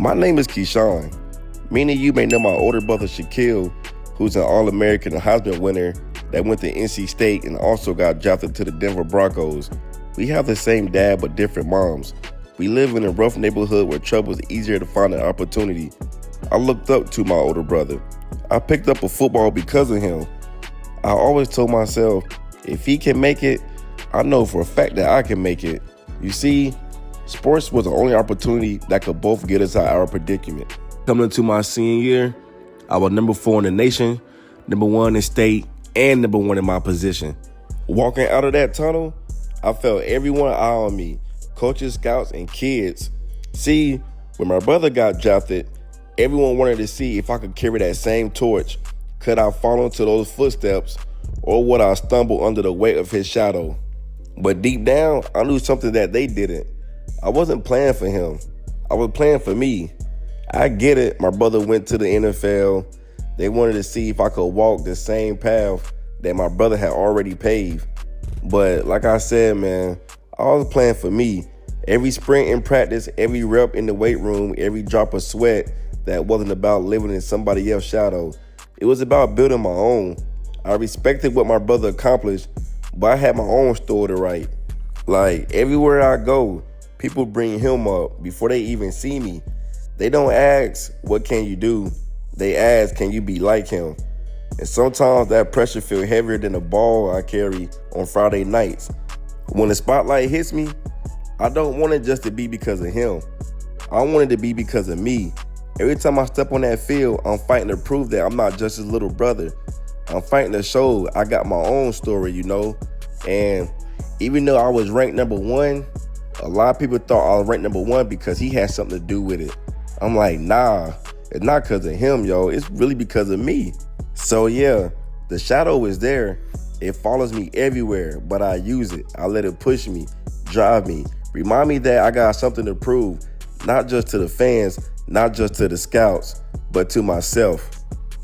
My name is Keyshawn. Many of you may know my older brother Shaquille, who's an All-American and Heisman winner that went to NC State and also got drafted to the Denver Broncos. We have the same dad but different moms. We live in a rough neighborhood where trouble is easier to find an opportunity. I looked up to my older brother. I picked up a football because of him. I always told myself, if he can make it, I know for a fact that I can make it. You see, sports was the only opportunity that could both get us out of our predicament. Coming into my senior year, I was number 4 in the nation, number 1 in state, and number 1 in my position. Walking out of that tunnel, I felt everyone eye on me, coaches, scouts, and kids. See, when my brother got drafted, everyone wanted to see if I could carry that same torch. Could I follow into those footsteps, or would I stumble under the weight of his shadow? But deep down, I knew something that they didn't. I wasn't playing for him. I was playing for me. I get it. My brother went to the NFL. They wanted to see if I could walk the same path that my brother had already paved. But like I said, man, I was playing for me. Every sprint in practice, every rep in the weight room, every drop of sweat, that wasn't about living in somebody else's shadow. It was about building my own. I respected what my brother accomplished, but I had my own story to write. Like, everywhere I go, people bring him up before they even see me. They don't ask, what can you do? They ask, can you be like him? And sometimes that pressure feels heavier than the ball I carry on Friday nights. When the spotlight hits me, I don't want it just to be because of him. I want it to be because of me. Every time I step on that field, I'm fighting to prove that I'm not just his little brother. I'm fighting to show I got my own story, And even though I was ranked number 1, a lot of people thought I was ranked number 1 because he had something to do with it. I'm like, nah, it's not because of him, yo. It's really because of me. So yeah, the shadow is there. It follows me everywhere, but I use it. I let it push me, drive me, remind me that I got something to prove, not just to the fans, not just to the scouts, but to myself.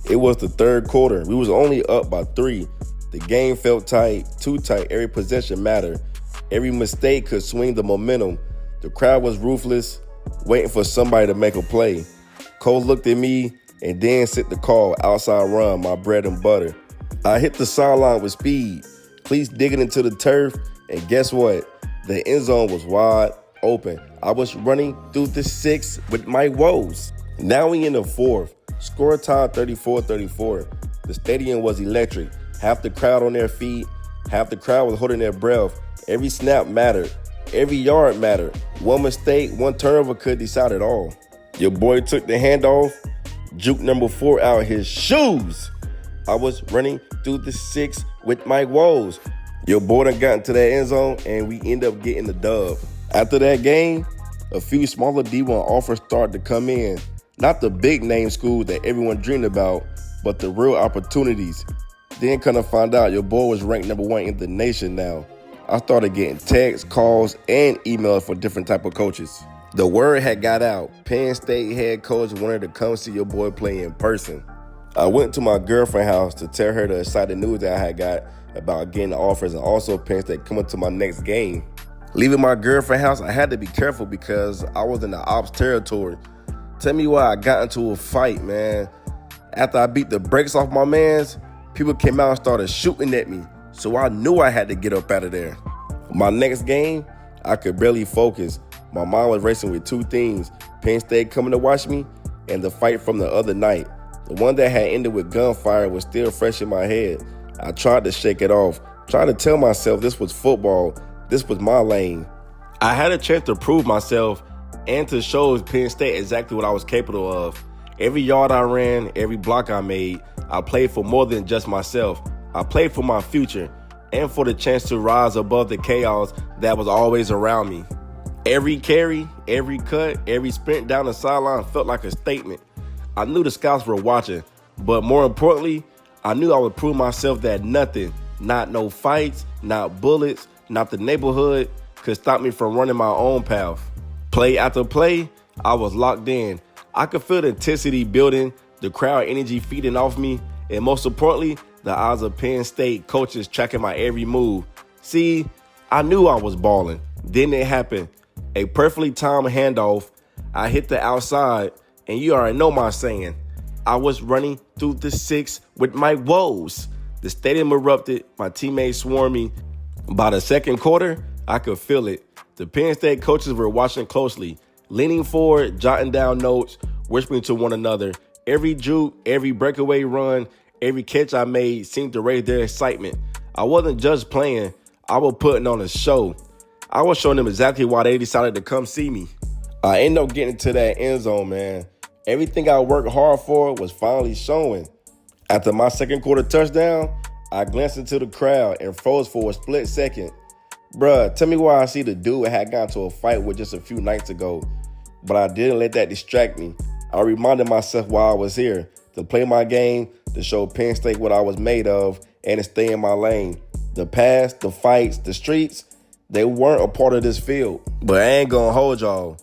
It was the third quarter. We was only up by 3. The game felt tight, too tight. Every possession mattered. Every mistake could swing the momentum. The crowd was ruthless, waiting for somebody to make a play. Coach looked at me and then sent the call, outside run, my bread and butter. I hit the sideline with speed, cleats digging into the turf, and guess what? The end zone was wide open. I was running through the 6 with my woes. Now we in the 4th. Score tied 34-34. The stadium was electric. Half the crowd on their feet, half the crowd was holding their breath. Every snap mattered. Every yard mattered. One mistake, one turnover could decide it all. Your boy took the handoff, juked number 4 out his shoes. I was running through the 6 with my woes. Your boy done got into that end zone, and we end up getting the dub. After that game, a few smaller D1 offers started to come in. Not the big name schools that everyone dreamed about, but the real opportunities. Then kind of find out your boy was ranked number 1 in the nation now. I started getting texts, calls, and emails for different type of coaches. The word had got out. Penn State head coach wanted to come see your boy play in person. I went to my girlfriend's house to tell her the exciting news that I had got about getting the offers and also Penn State coming to my next game. Leaving my girlfriend's house, I had to be careful because I was in the ops territory. Tell me why I got into a fight, man. After I beat the brakes off my mans, people came out and started shooting at me. So I knew I had to get up out of there. My next game, I could barely focus. My mind was racing with 2 things: Penn State coming to watch me and the fight from the other night. The one that had ended with gunfire was still fresh in my head. I tried to shake it off, tried to tell myself this was football, this was my lane. I had a chance to prove myself and to show Penn State exactly what I was capable of. Every yard I ran, every block I made, I played for more than just myself. I played for my future and for the chance to rise above the chaos that was always around me. Every carry, every cut, every sprint down the sideline felt like a statement. I knew the scouts were watching, but more importantly, I knew I would prove myself that nothing, not no fights, not bullets, not the neighborhood, could stop me from running my own path. Play after play, I was locked in. I could feel the intensity building, the crowd energy feeding off me, and most importantly, the eyes of Penn State coaches tracking my every move. See, I knew I was balling. Then it happened. A perfectly timed handoff. I hit the outside, and you already know my saying. I was running through the six with my woes. The stadium erupted. My teammates swarmed me. By the second quarter, I could feel it. The Penn State coaches were watching closely, leaning forward, jotting down notes, whispering to one another. Every juke, every breakaway run, every catch I made seemed to raise their excitement. I wasn't just playing. I was putting on a show. I was showing them exactly why they decided to come see me. I ended up getting to that end zone, man. Everything I worked hard for was finally showing. After my second quarter touchdown, I glanced into the crowd and froze for a split second. Bruh, tell me why I see the dude I had gotten to a fight with just a few nights ago. But I didn't let that distract me. I reminded myself why I was here, to play my game, to show Penn State what I was made of, and to stay in my lane. The past, the fights, the streets, they weren't a part of this field. But I ain't gonna hold y'all.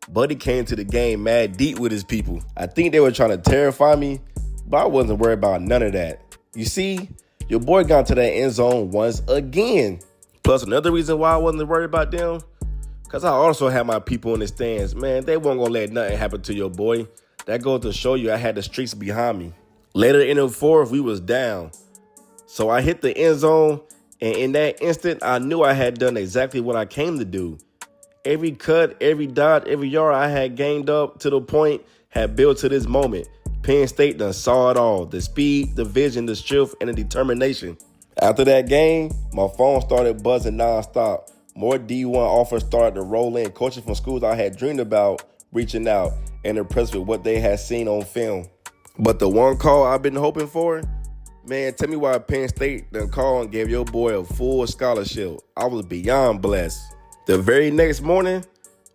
Buddy came to the game mad deep with his people. I think they were trying to terrify me, but I wasn't worried about none of that. You see, your boy got to that end zone once again. Plus, another reason why I wasn't worried about them, because I also had my people in the stands. Man, they weren't going to let nothing happen to your boy. That goes to show you I had the streets behind me. Later in the fourth, we was down. So I hit the end zone, and in that instant, I knew I had done exactly what I came to do. Every cut, every dot, every yard I had gained up to the point had built to this moment. Penn State done saw it all. The speed, the vision, the strength, and the determination. After that game, my phone started buzzing nonstop. More D1 offers started to roll in. Coaches from schools I had dreamed about reaching out and impressed with what they had seen on film. But the one call I've been hoping for, man, tell me why Penn State done called and gave your boy a full scholarship. I was beyond blessed. The very next morning,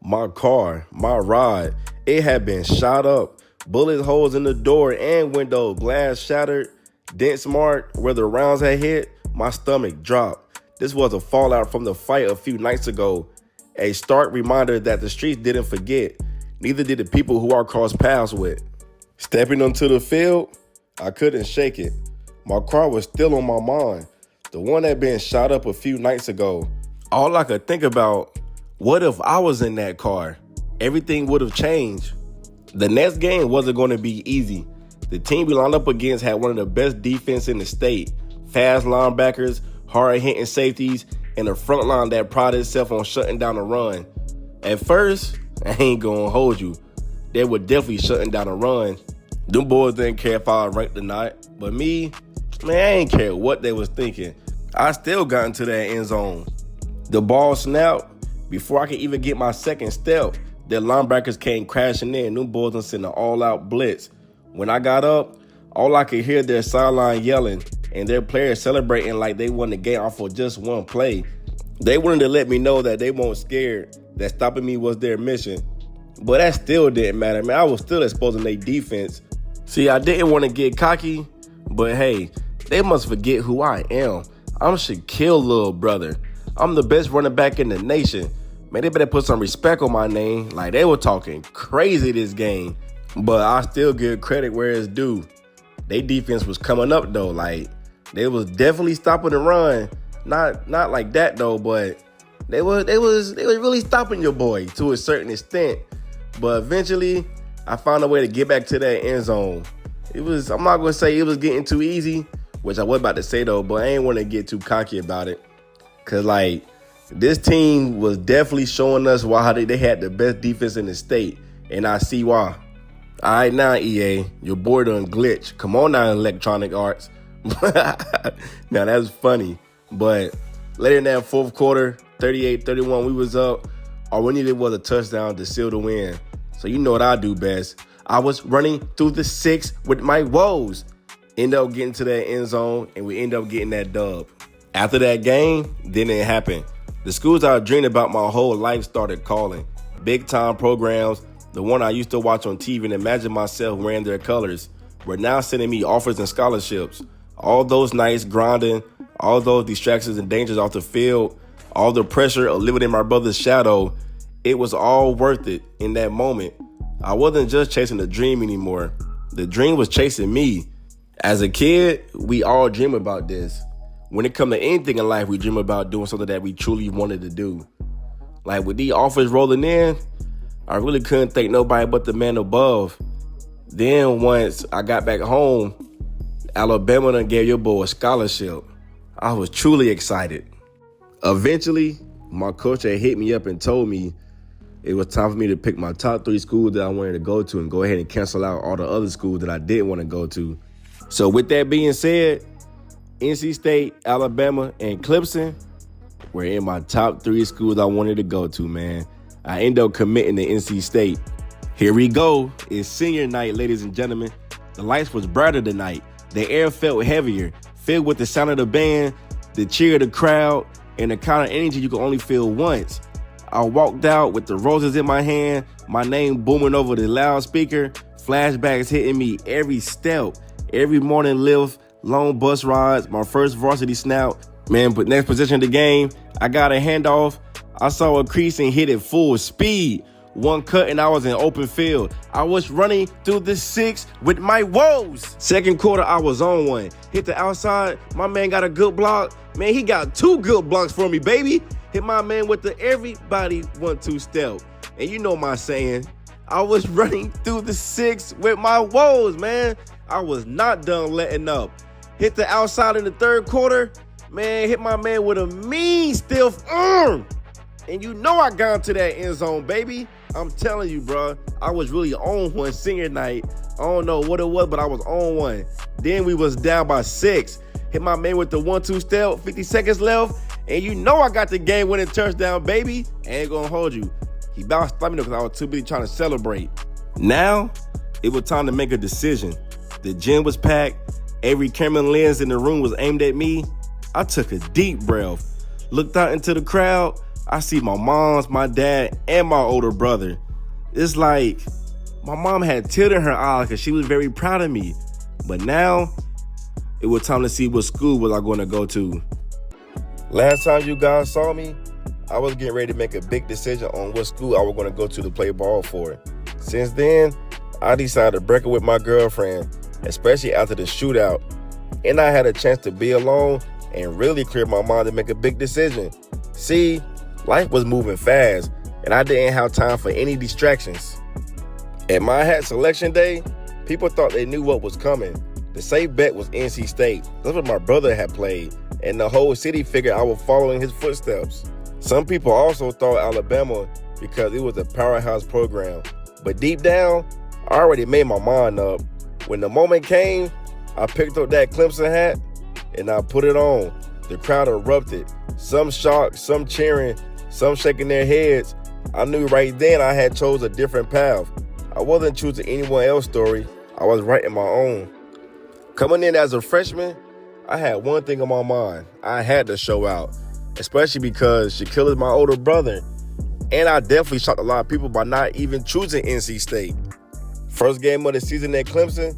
my car, my ride, it had been shot up. Bullet holes in the door and window, glass shattered, dents marked where the rounds had hit. My stomach dropped. This was a fallout from the fight a few nights ago. A stark reminder that the streets didn't forget. Neither did the people who I crossed paths with. Stepping onto the field, I couldn't shake it. My car was still on my mind. The one that had been shot up a few nights ago. All I could think about, what if I was in that car? Everything would have changed. The next game wasn't going to be easy. The team we lined up against had one of the best defense in the state. Fast linebackers, hard-hitting safeties, and a front line that prided itself on shutting down the run. At first, I ain't going to hold you. They were definitely shutting down the run. Them boys didn't care if I was ranked or not. But me, man, I ain't care what they was thinking. I still got into that end zone. The ball snapped. Before I could even get my second step, their linebackers came crashing in. Them boys done sent an all-out blitz. When I got up, all I could hear their sideline yelling and their players celebrating like they won the game off of just one play. They wanted to let me know that they weren't scared, that stopping me was their mission. But that still didn't matter, man. I was still exposing their defense. See, I didn't want to get cocky, but hey, they must forget who I am. I'm Shaquille, little brother. I'm the best running back in the nation. Man, they better put some respect on my name. Like, they were talking crazy this game. But I still give credit where it's due. Their defense was coming up, though. Like, they was definitely stopping the run. Not like that, though, but they was really stopping your boy to a certain extent. But eventually, I found a way to get back to that end zone. I'm not going to say it was getting too easy, which I was about to say, though, but I ain't want to get too cocky about it. Because, like, this team was definitely showing us why they had the best defense in the state, and I see why. All right, now, EA, your boy done glitch. Come on now, Electronic Arts. Now, that's funny. But later in that fourth quarter, 38-31, we was up. All we needed was a touchdown to seal the win. So you know what I do best. I was running through the six with my woes. End up getting to that end zone, and we end up getting that dub. After that game, then it happened. The schools I dreamed about my whole life started calling. Big-time programs, the one I used to watch on TV and imagine myself wearing their colors, were now sending me offers and scholarships. All those nights grinding, all those distractions and dangers off the field, all the pressure of living in my brother's shadow, it was all worth it in that moment. I wasn't just chasing the dream anymore. The dream was chasing me. As a kid, we all dream about this. When it comes to anything in life, we dream about doing something that we truly wanted to do. Like with these offers rolling in, I really couldn't thank nobody but the man above. Then once I got back home, Alabama done gave your boy a scholarship. I was truly excited. Eventually, my coach had hit me up and told me it was time for me to pick my top 3 schools that I wanted to go to and go ahead and cancel out all the other schools that I didn't want to go to. So with that being said, NC State, Alabama, and Clemson were in my top 3 schools I wanted to go to, man. I ended up committing to NC State. Here we go. It's senior night, ladies and gentlemen. The lights was brighter tonight. The air felt heavier, filled with the sound of the band, the cheer of the crowd, and the kind of energy you can only feel once. I walked out with the roses in my hand, my name booming over the loudspeaker, flashbacks hitting me every step, every morning lift, long bus rides, my first varsity snap. Man, but next possession of the game, I got a handoff. I saw a crease and hit it full speed. One cut and I was in open field. I was running through the 6 with my woes. Second quarter, I was on one. Hit the outside. My man got a good block. Man, he got 2 good blocks for me, baby. Hit my man with the everybody 1-2 step. And you know my saying, I was running through the 6 with my woes, man. I was not done letting up. Hit the outside in the third quarter. Man, hit my man with a mean stiff arm. And you know I got into that end zone, baby. I'm telling you, bro. I was really on one senior night. I don't know what it was, but I was on one. Then we was down by 6. Hit my man with the 1-2 step, 50 seconds left. And you know I got the game-winning touchdown, baby. I ain't gonna hold you. He bounced me because I was too busy trying to celebrate. Now, it was time to make a decision. The gym was packed. Every camera lens in the room was aimed at me. I took a deep breath. Looked out into the crowd. I see my moms, my dad, and my older brother. It's like my mom had tears in her eyes because she was very proud of me. But now, it was time to see what school was I going to go to. Last time you guys saw me, I was getting ready to make a big decision on what school I was going to go to play ball for. Since then, I decided to break up with my girlfriend, especially after the shootout. And I had a chance to be alone and really clear my mind to make a big decision. See, life was moving fast, and I didn't have time for any distractions. At my hat selection day, people thought they knew what was coming. The safe bet was NC State. That's what my brother had played, and the whole city figured I was following his footsteps. Some people also thought Alabama because it was a powerhouse program. But deep down, I already made my mind up. When the moment came, I picked up that Clemson hat, and I put it on. The crowd erupted. Some shocked, some cheering, some shaking their heads. I knew right then I had chose a different path. I wasn't choosing anyone else's story. I was writing my own. Coming in as a freshman, I had one thing on my mind. I had to show out, especially because Shaquille is my older brother. And I definitely shocked a lot of people by not even choosing NC State. First game of the season at Clemson,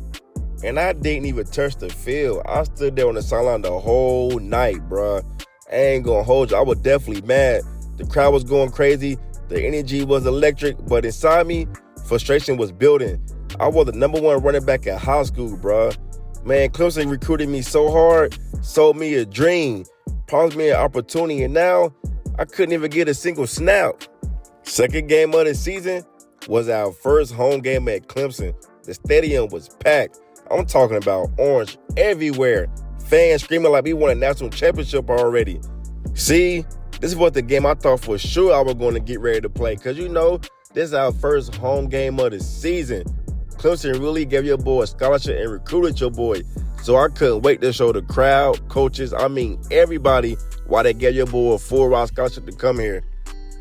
and I didn't even touch the field. I stood there on the sideline the whole night, bruh. I ain't gonna hold you. I was definitely mad. The crowd was going crazy. The energy was electric, but inside me, frustration was building. I was the number 1 running back at high school, bruh. Man, Clemson recruited me so hard, sold me a dream, promised me an opportunity, and now I couldn't even get a single snap. Second game of the season was our first home game at Clemson. The stadium was packed. I'm talking about orange everywhere. Fans screaming like we won a national championship already. See, this was the game I thought for sure I was going to get ready to play. Because, you know, this is our first home game of the season. Clemson really gave your boy a scholarship and recruited your boy. So I couldn't wait to show the crowd, coaches, everybody, why they gave your boy a full-ride scholarship to come here.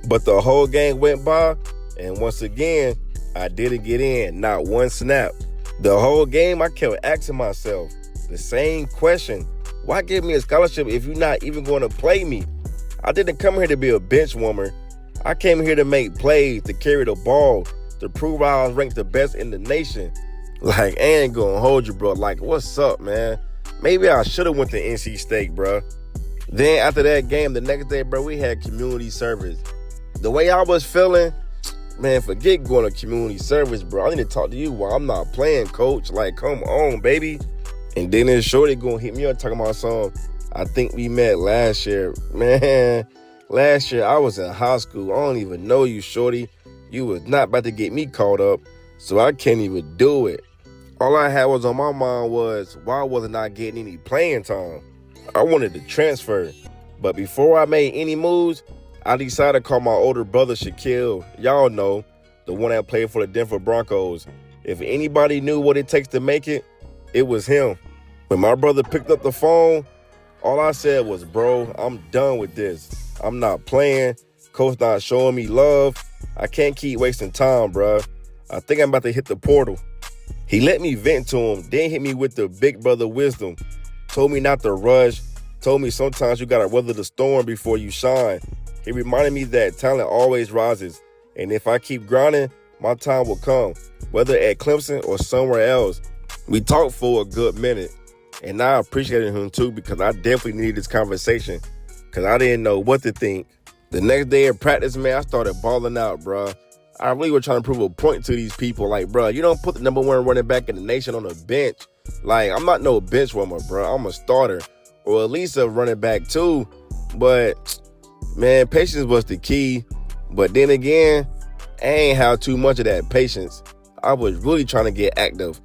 But the whole game went by, and once again, I didn't get in, not one snap. The whole game, I kept asking myself the same question. Why give me a scholarship if you're not even going to play me? I didn't come here to be a bench warmer. I came here to make plays, to carry the ball, to prove I was ranked the best in the nation. Like, I ain't gonna hold you, bro. Like, what's up, man? Maybe I should have went to NC State, bro. Then after that game, the next day, bro, we had community service. The way I was feeling, man, forget going to community service, bro. I need to talk to you while I'm not playing, coach. Like, come on, baby. And then this shorty gonna hit me up talking about something. I think we met last year. Man, last year I was in high school. I don't even know you, shorty. You was not about to get me caught up, so I can't even do it. All I had was on my mind was, why wasn't I getting any playing time? I wanted to transfer, but before I made any moves, I decided to call my older brother Shaquille. Y'all know, the one that played for the Denver Broncos. If anybody knew what it takes to make it, it was him. When my brother picked up the phone, all I said was, bro, I'm done with this. I'm not playing. Coach not showing me love. I can't keep wasting time, bro. I think I'm about to hit the portal. He let me vent to him, then hit me with the big brother wisdom. Told me not to rush. Told me sometimes you got to weather the storm before you shine. He reminded me that talent always rises. And if I keep grinding, my time will come, whether at Clemson or somewhere else. We talked for a good minute, and I appreciated him too because I definitely needed this conversation because I didn't know what to think. The next day at practice, man, I started balling out, bro. I really was trying to prove a point to these people. Like, bro, you don't put the number one running back in the nation on the bench. Like, I'm not no bench warmer, bro. I'm a starter, or at least a running back too. But, man, patience was the key. But then again, I ain't have too much of that patience. I was really trying to get active.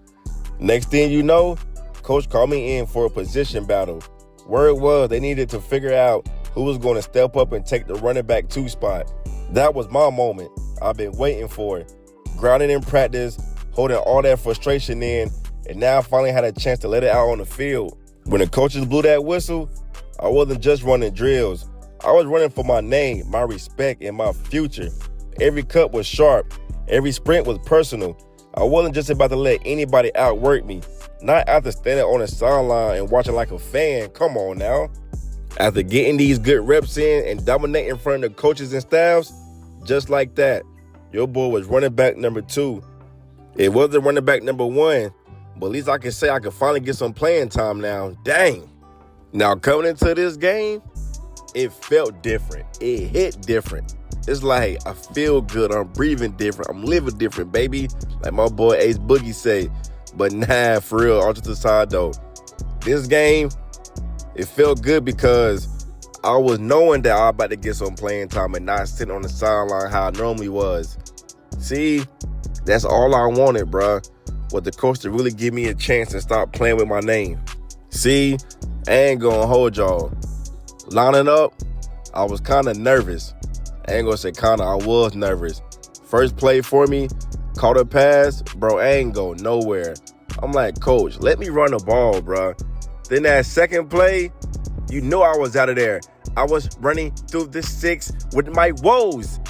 Next thing you know, coach called me in for a position battle. Word was they needed to figure out who was going to step up and take the running back 2 spot. That was my moment. I've been waiting for it. Grinding in practice, holding all that frustration in, and now I finally had a chance to let it out on the field. When the coaches blew that whistle, I wasn't just running drills. I was running for my name, my respect, and my future. Every cut was sharp. Every sprint was personal. I wasn't just about to let anybody outwork me. Not after standing on the sideline and watching like a fan. Come on now. After getting these good reps in and dominating in front of the coaches and staffs, just like that, your boy was running back number 2. It wasn't running back number 1, but at least I can say I could finally get some playing time now. Dang. Now coming into this game, it felt different. It hit different. It's like I feel good. I'm breathing different. I'm living different, baby. Like my boy Ace Boogie say. But nah, for real, all just aside though. This game, it felt good because I was knowing that I was about to get some playing time and not sitting on the sideline how I normally was. See, that's all I wanted, bruh. Was the coach to really give me a chance and stop playing with my name. See, I ain't gonna hold y'all. Lining up, I was kind of nervous. I ain't gonna say kinda, I was nervous. First play for me, caught a pass, bro, I ain't go nowhere. I'm like, coach, let me run the ball, bro. Then that second play, you know I was out of there. I was running through the 6 with my woes.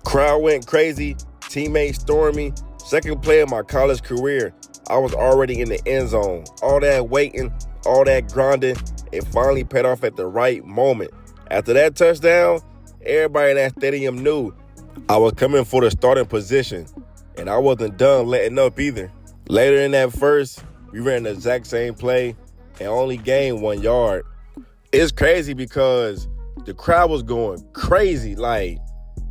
Crowd went crazy, teammates stormed me. Second play of my college career, I was already in the end zone. All that waiting, all that grinding, it finally paid off at the right moment. After that touchdown, everybody in that stadium knew I was coming for the starting position, and I wasn't done letting up either. Later in that first, we ran the exact same play and only gained 1 yard. It's crazy because the crowd was going crazy. Like,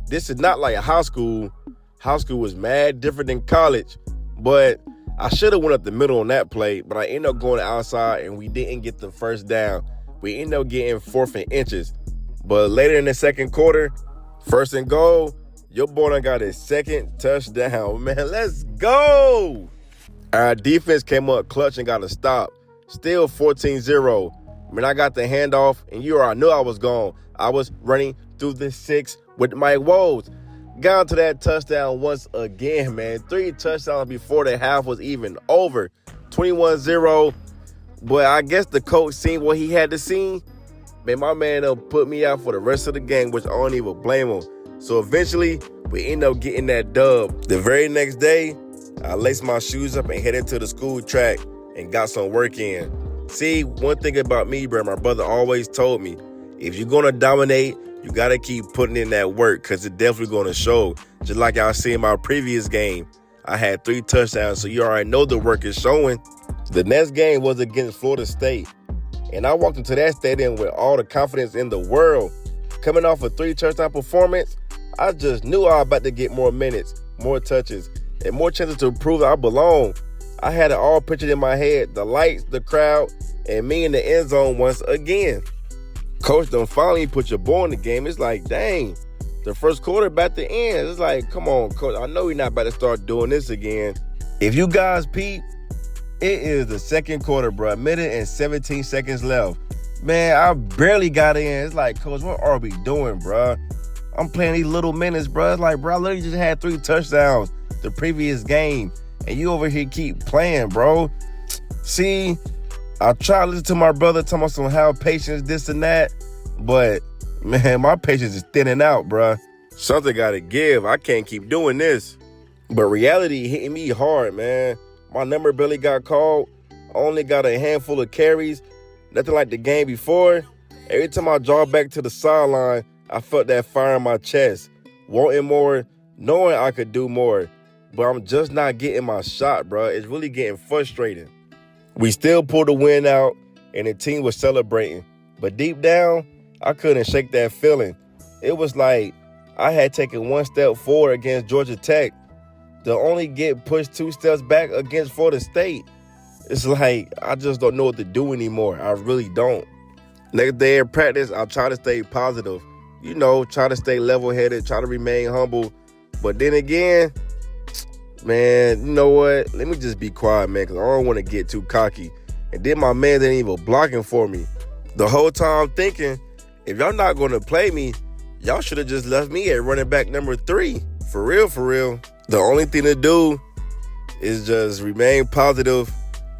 this is not like high school. High school was mad different than college, but I should have went up the middle on that play, but I ended up going outside and we didn't get the first down. We ended up getting 4th and inches. But later in the second quarter, 1st and goal, your boy done got his 2nd touchdown. Man, let's go. Our defense came up clutch and got a stop. Still 14-0. Man, I got the handoff, and you already knew I was gone. I was running through the 6 with my woes. Got to that touchdown once again, man. 3 touchdowns before the half was even over. 21-0. But I guess the coach seen what he had to see. Man, my man put me out for the rest of the game, which I don't even blame him. So eventually, we end up getting that dub. The very next day, I laced my shoes up and headed to the school track and got some work in. See, one thing about me, bro, my brother always told me, if you're going to dominate, you got to keep putting in that work because it's definitely going to show. Just like y'all see in my previous game, I had 3 touchdowns, so you already know the work is showing. The next game was against Florida State, and I walked into that stadium with all the confidence in the world. Coming off a 3 touchdown performance, I just knew I was about to get more minutes, more touches, and more chances to prove I belong. I had it all pictured in my head, the lights, the crowd, and me in the end zone once again. Coach done finally put your boy in the game. It's like, dang, The first quarter about to end. It's like, come on, coach. I know we're not about to start doing this again. If you guys peep, it is the second quarter, bro. Minute and 17 seconds left. Man, I barely got in. It's like, coach, what are we doing, bro? I'm playing these little minutes, bro. It's like, bro, I literally just had 3 touchdowns the previous game, and you over here keep playing, bro. See, I try to listen to my brother talking about some how patience, this and that, but, man, my patience is thinning out, bro. Something got to give. I can't keep doing this. But reality hitting me hard, man. My number barely got called. I only got a handful of carries. Nothing like the game before. Every time I draw back to the sideline, I felt that fire in my chest. Wanting more, knowing I could do more. But I'm just not getting my shot, bro. It's really getting frustrating. We still pulled the win out, and the team was celebrating. But deep down, I couldn't shake that feeling. It was like I had taken 1 step forward against Georgia Tech to only get pushed 2 steps back against Florida State. It's like I just don't know what to do anymore. I really don't. Next day in practice, I'll try to stay positive. You know, try to stay level-headed, try to remain humble. But then again, man, you know what? Let me just be quiet, man, because I don't want to get too cocky. And then my man didn't even blocking for me. The whole time I'm thinking, if y'all not going to play me, y'all should have just left me at running back number 3. For real, for real. The only thing to do is just remain positive,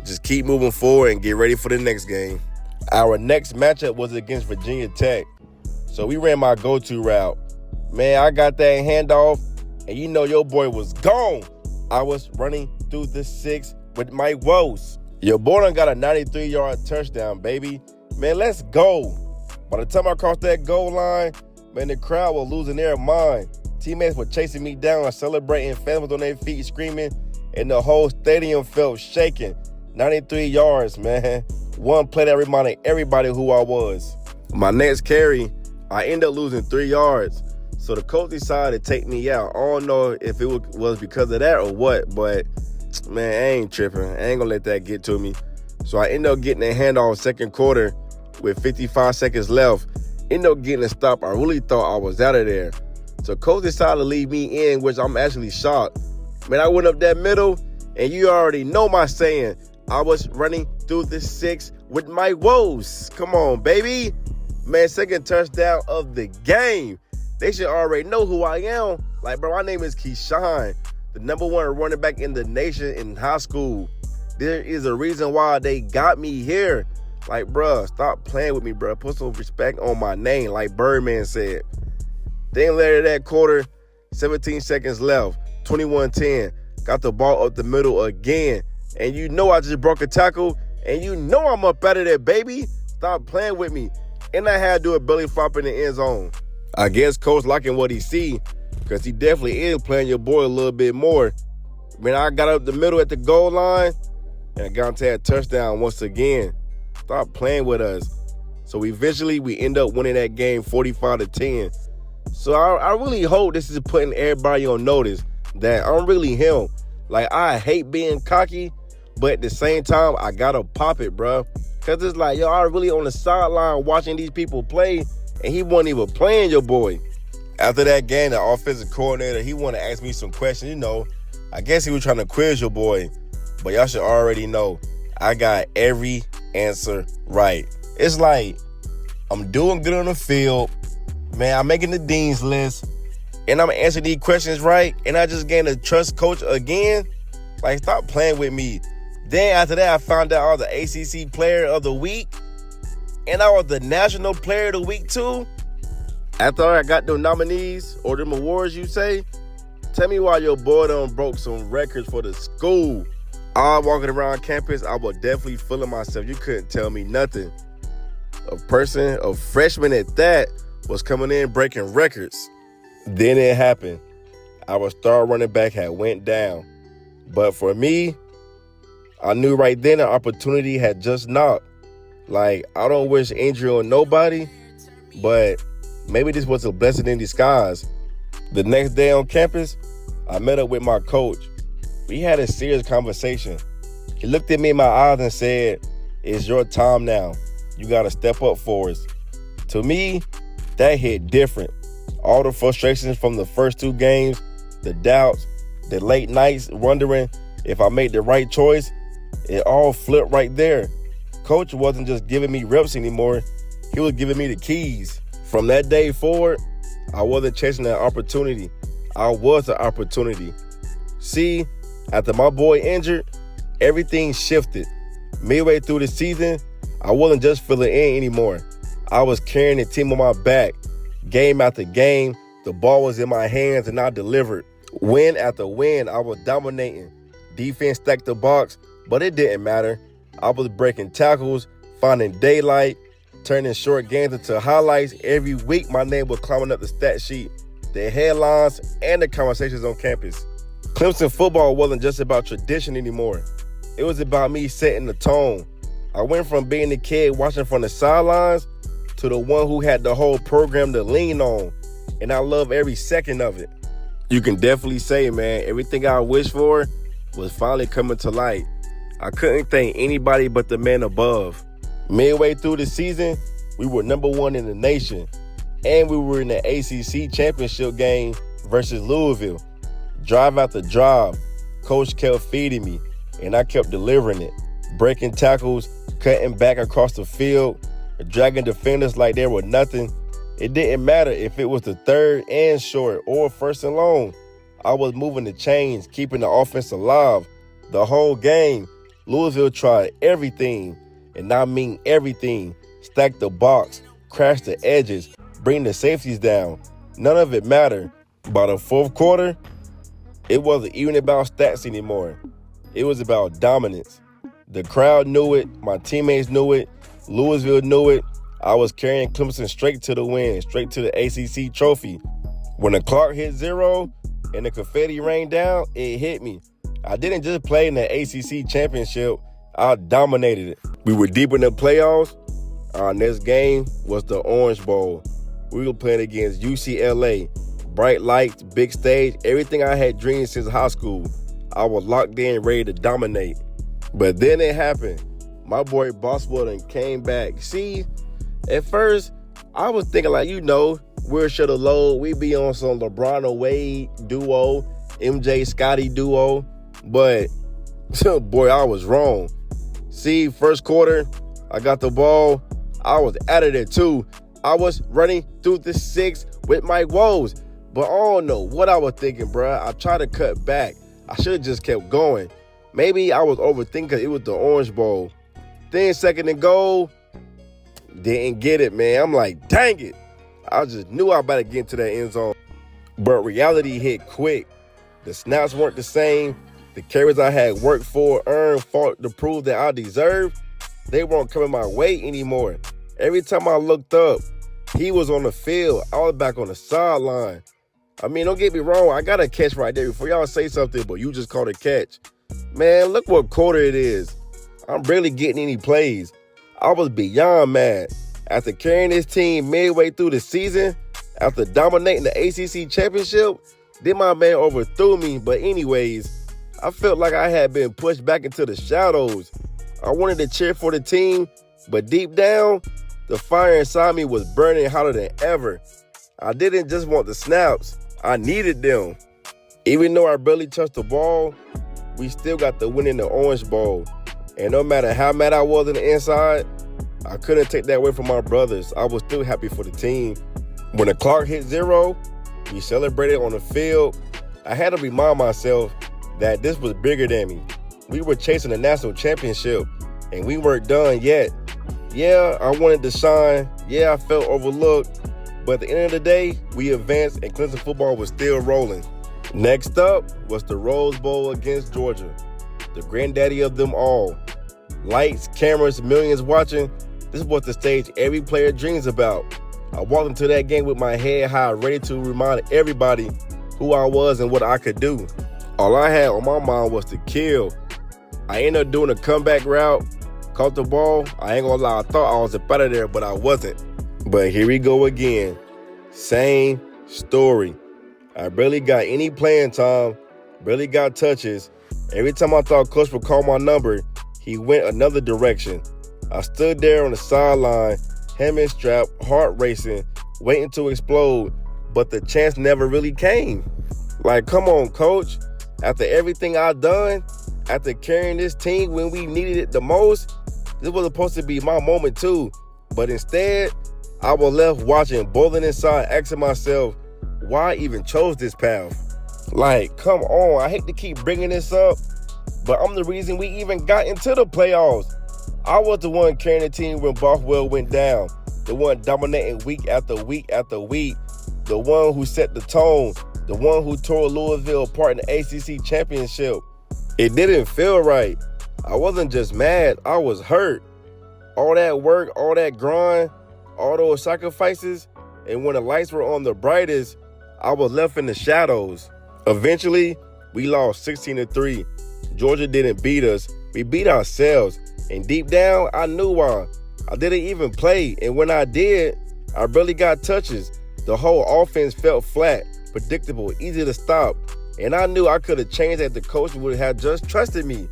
just keep moving forward and get ready for the next game. Our next matchup was against Virginia Tech. So we ran my go-to route. Man, I got that handoff, and you know your boy was gone. I was running through the 6 with my woes. Your boy done got a 93-yard touchdown, baby. Man, let's go. By the time I crossed that goal line, man, the crowd was losing their mind. Teammates were chasing me down and celebrating. Fans was on their feet screaming, and the whole stadium felt shaking. 93 yards, man. One play that reminded everybody who I was. My next carry, I ended up losing 3 yards. So the coach decided to take me out. I don't know if it was because of that or what, but, man, I ain't tripping. I ain't going to let that get to me. So I ended up getting a handoff second quarter with 55 seconds left. Ended up getting a stop. I really thought I was out of there. So coach decided to leave me in, which I'm actually shocked. Man, I went up that middle, and you already know my saying. I was running through the 6 with my woes. Come on, baby. Man, second touchdown of the game. They should already know who I am. Like, bro, my name is Keyshawn, the number 1 running back in the nation in high school. There is a reason why they got me here. Like, bro, stop playing with me, bro. Put some respect on my name, like Birdman said. Then later that quarter, 17 seconds left, 21-10. Got the ball up the middle again. And you know I just broke a tackle. And you know I'm up out of there, baby. Stop playing with me. And I had to do a belly flop in the end zone. I guess coach liking what he see, because he definitely is playing your boy a little bit more. Man, I got up the middle at the goal line, and I got into a touchdown once again. Stop playing with us. So eventually we end up winning that game 45-10. So I really hope this is putting everybody on notice that I'm really him. Like, I hate being cocky, but at the same time, I gotta pop it, bro. Because it's like, yo, I really on the sideline watching these people play, and he wasn't even playing your boy. After that game, the offensive coordinator, he wanted to ask me some questions. You know, I guess he was trying to quiz your boy. But y'all should already know, I got every answer right. It's like, I'm doing good on the field. Man, I'm making the dean's list, and I'm answering these questions right, and I just gained a trust coach again. Like, stop playing with me. Then after that, I found out I was the ACC Player of the Week, and I was the National Player of the Week too. After I got them nominees, or them awards you say, tell me why your boy done broke some records for the school. I was walking around campus, I was definitely feeling myself. You couldn't tell me nothing. A freshman at that, was coming in breaking records. Then it happened. Our star running back had went down. But for me, I knew right then the opportunity had just knocked. Like, I don't wish injury on nobody, but maybe this was a blessing in disguise. The next day on campus, I met up with my coach. We had a serious conversation. He looked at me in my eyes and said, "It's your time now. You got to step up for us." To me, that hit different. All the frustrations from the first 2 games, the doubts, the late nights wondering if I made the right choice, it all flipped right there. Coach wasn't just giving me reps anymore, he was giving me the keys. From that day forward, I wasn't chasing that opportunity. I was the opportunity. See, after my boy injured, everything shifted. Midway through the season, I wasn't just filling in anymore. I was carrying the team on my back. Game after game, the ball was in my hands and I delivered. Win after win, I was dominating. Defense stacked the box, but it didn't matter. I was breaking tackles, finding daylight, turning short games into highlights. Every week, my name was climbing up the stat sheet, the headlines, and the conversations on campus. Clemson football wasn't just about tradition anymore. It was about me setting the tone. I went from being the kid watching from the sidelines to the one who had the whole program to lean on, and I love every second of it. You can definitely say, man, everything I wished for was finally coming to light. I couldn't thank anybody but the man above. Midway through the season, we were number 1 in the nation, and we were in the ACC championship game versus Louisville. Drive after drive, coach kept feeding me, and I kept delivering it. Breaking tackles, cutting back across the field, dragging defenders like they were nothing. It didn't matter if it was the third and short or first and long. I was moving the chains, keeping the offense alive. The whole game, Louisville tried everything, and I mean everything. Stack the box, crash the edges, bring the safeties down. None of it mattered. By the fourth quarter, it wasn't even about stats anymore. It was about dominance. The crowd knew it. My teammates knew it. Louisville knew it. I was carrying Clemson straight to the win, straight to the ACC trophy. When the clock hit 0 and the confetti rained down, it hit me. I didn't just play in the ACC championship. I dominated it. We were deep in the playoffs. Our next game was the Orange Bowl. We were playing against UCLA. Bright lights, big stage, everything I had dreamed since high school. I was locked in, ready to dominate. But then it happened. My boy Boswell came back. See, at first, I was thinking like, we're should have low. We be on some LeBron or Wade duo, MJ Scotty duo. But, boy, I was wrong. See, first quarter, I got the ball. I was out of there too. I was running through the 6 with Mike Woes. But I don't know what I was thinking, bruh. I tried to cut back. I should have just kept going. Maybe I was overthinking because it was the Orange Bowl. Then second and goal, didn't get it, man. I'm like, dang it. I just knew I was about to get into that end zone. But reality hit quick. The snaps weren't the same. The carries I had worked for, earned, fought to prove that I deserved, they weren't coming my way anymore. Every time I looked up, he was on the field. I was back on the sideline. I mean, don't get me wrong. I got a catch right there before y'all say something, but you just caught a catch. Man, look what quarter it is. I'm barely getting any plays. I was beyond mad. After carrying this team midway through the season, after dominating the ACC championship, then my man overthrew me. But anyways, I felt like I had been pushed back into the shadows. I wanted to cheer for the team, but deep down, the fire inside me was burning hotter than ever. I didn't just want the snaps. I needed them. Even though I barely touched the ball, we still got the win in the Orange Bowl. And no matter how mad I was on the inside, I couldn't take that away from my brothers. I was still happy for the team. When the clock hit 0, we celebrated on the field. I had to remind myself that this was bigger than me. We were chasing a national championship, and we weren't done yet. Yeah, I wanted to shine. Yeah, I felt overlooked. But at the end of the day, we advanced, and Clemson football was still rolling. Next up was the Rose Bowl against Georgia, the granddaddy of them all. Lights, cameras, millions watching. This was the stage every player dreams about. I walked into that game with my head high, ready to remind everybody who I was and what I could do. All I had on my mind was to kill. I ended up doing a comeback route, caught the ball. I ain't gonna lie, I thought I was up out of there, but I wasn't. But here we go again. Same story. I barely got any playing time, barely got touches. Every time I thought Coach would call my number, he went another direction. I stood there on the sideline, helmet strapped, heart racing, waiting to explode. but the chance never really came. Like, come on, coach. After everything I've done, after carrying this team when we needed it the most, this was supposed to be my moment too. But instead, I was left watching, boiling inside, asking myself, why I even chose this path? Like, come on. I hate to keep bringing this up, but I'm the reason we even got into the playoffs. I was the one carrying the team when Bothwell went down, the one dominating week after week after week, the one who set the tone, the one who tore Louisville apart in the ACC championship. It didn't feel right. I wasn't just mad, I was hurt. All that work, all that grind, all those sacrifices, and when the lights were on the brightest, I was left in the shadows. Eventually, we lost 16-3. Georgia didn't beat us. We beat ourselves. And deep down, I knew why. I didn't even play. And when I did, I barely got touches. The whole offense felt flat, predictable, easy to stop. And I knew I could have changed that the coach would have just trusted me.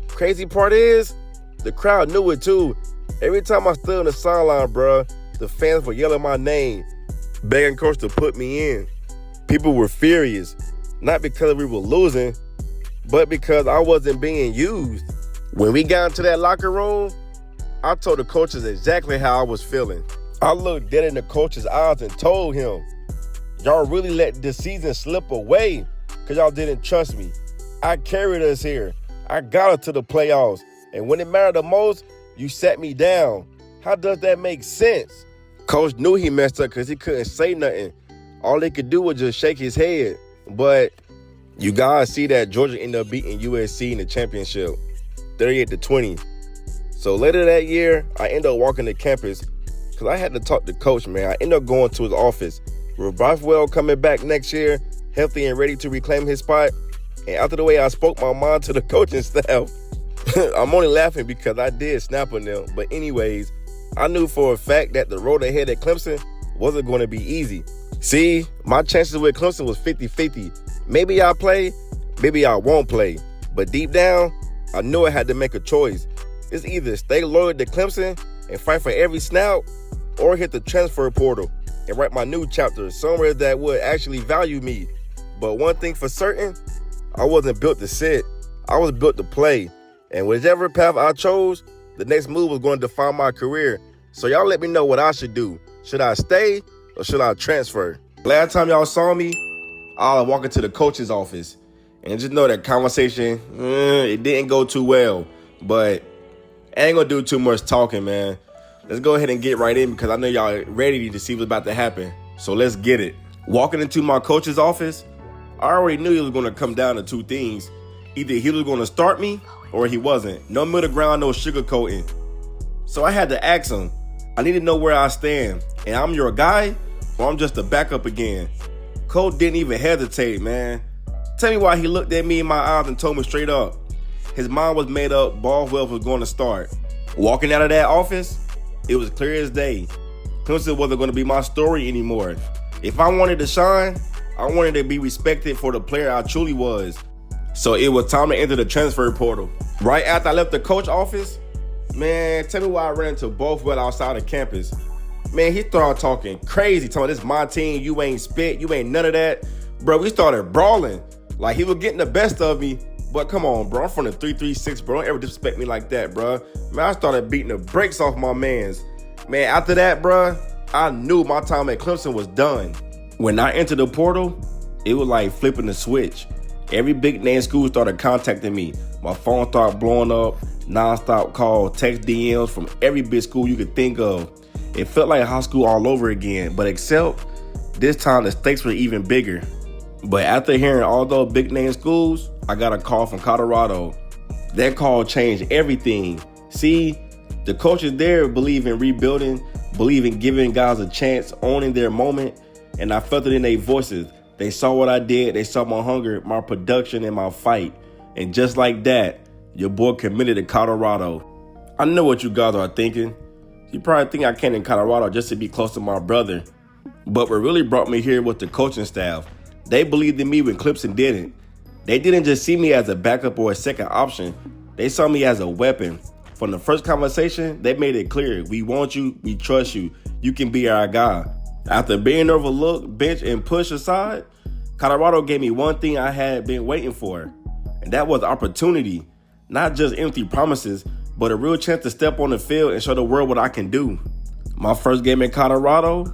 Crazy part is, the crowd knew it too. Every time I stood on the sideline, bruh, the fans were yelling my name, begging coach to put me in. People were furious, not because we were losing, but because I wasn't being used. When we got into that locker room, I told the coaches exactly how I was feeling. I looked dead in the coach's eyes and told him, y'all really let this season slip away because y'all didn't trust me. I carried us here. I got us to the playoffs. And when it mattered the most, you sat me down. How does that make sense? Coach knew he messed up because he couldn't say nothing. All he could do was just shake his head. But you guys see that Georgia ended up beating USC in the championship, 38-20. So later that year, I ended up walking to campus because I had to talk to coach, man. I ended up going to his office. With Bothwell coming back next year, healthy and ready to reclaim his spot, and after the way I spoke my mind to the coaching staff, I'm only laughing because I did snap on them. But anyways, I knew for a fact that the road ahead at Clemson wasn't going to be easy. See, my chances with Clemson was 50-50. Maybe I'll play, maybe I won't play. But deep down, I knew I had to make a choice. It's either stay loyal to Clemson and fight for every snap, or hit the transfer portal and write my new chapter somewhere that would actually value me. But one thing for certain, I wasn't built to sit. I was built to play. And whichever path I chose, the next move was going to define my career. So y'all let me know what I should do. Should I stay or should I transfer? Last time y'all saw me, I was walking to the coach's office. And just know that conversation, it didn't go too well. But I ain't going to do too much talking, man. Let's go ahead and get right in because I know y'all ready to see what's about to happen. So let's get it. Walking into my coach's office, I already knew it was going to come down to two things. Either he was going to start me or he wasn't. No middle ground, no sugarcoating. So I had to ask him. I need to know where I stand. And I'm your guy or I'm just a backup again. Coach didn't even hesitate, man. Tell me why he looked at me in my eyes and told me straight up. His mind was made up. Bothwell was going to start. Walking out of that office, it was clear as day. Clemson wasn't going to be my story anymore. If I wanted to shine, I wanted to be respected for the player I truly was. So it was time to enter the transfer portal. Right after I left the coach office, man, tell me why I ran into Bothwell outside of campus. Man, he started talking crazy, telling me, this is my team, you ain't spit, you ain't none of that. Bro, we started brawling. Like he was getting the best of me. But come on, bro, I'm from the 336, bro. Don't ever disrespect me like that, bro. Man, I started beating the brakes off my mans. Man, after that, bro, I knew my time at Clemson was done. When I entered the portal, it was like flipping the switch. Every big name school started contacting me. My phone started blowing up, nonstop calls, text DMs from every big school you could think of. It felt like high school all over again, but except this time the stakes were even bigger. But after hearing all those big name schools, I got a call from Colorado. That call changed everything. See, the coaches there believe in rebuilding, believe in giving guys a chance, owning their moment, and I felt it in their voices. They saw what I did, they saw my hunger, my production, and my fight. And just like that, your boy committed to Colorado. I know what you guys are thinking. You probably think I came in Colorado just to be close to my brother. But what really brought me here was the coaching staff. They believed in me when Clemson didn't. They didn't just see me as a backup or a second option. They saw me as a weapon. From the first conversation, they made it clear. We want you. We trust you. You can be our guy. After being overlooked, benched, and pushed aside, Colorado gave me one thing I had been waiting for, and that was opportunity. Not just empty promises, but a real chance to step on the field and show the world what I can do. My first game in Colorado,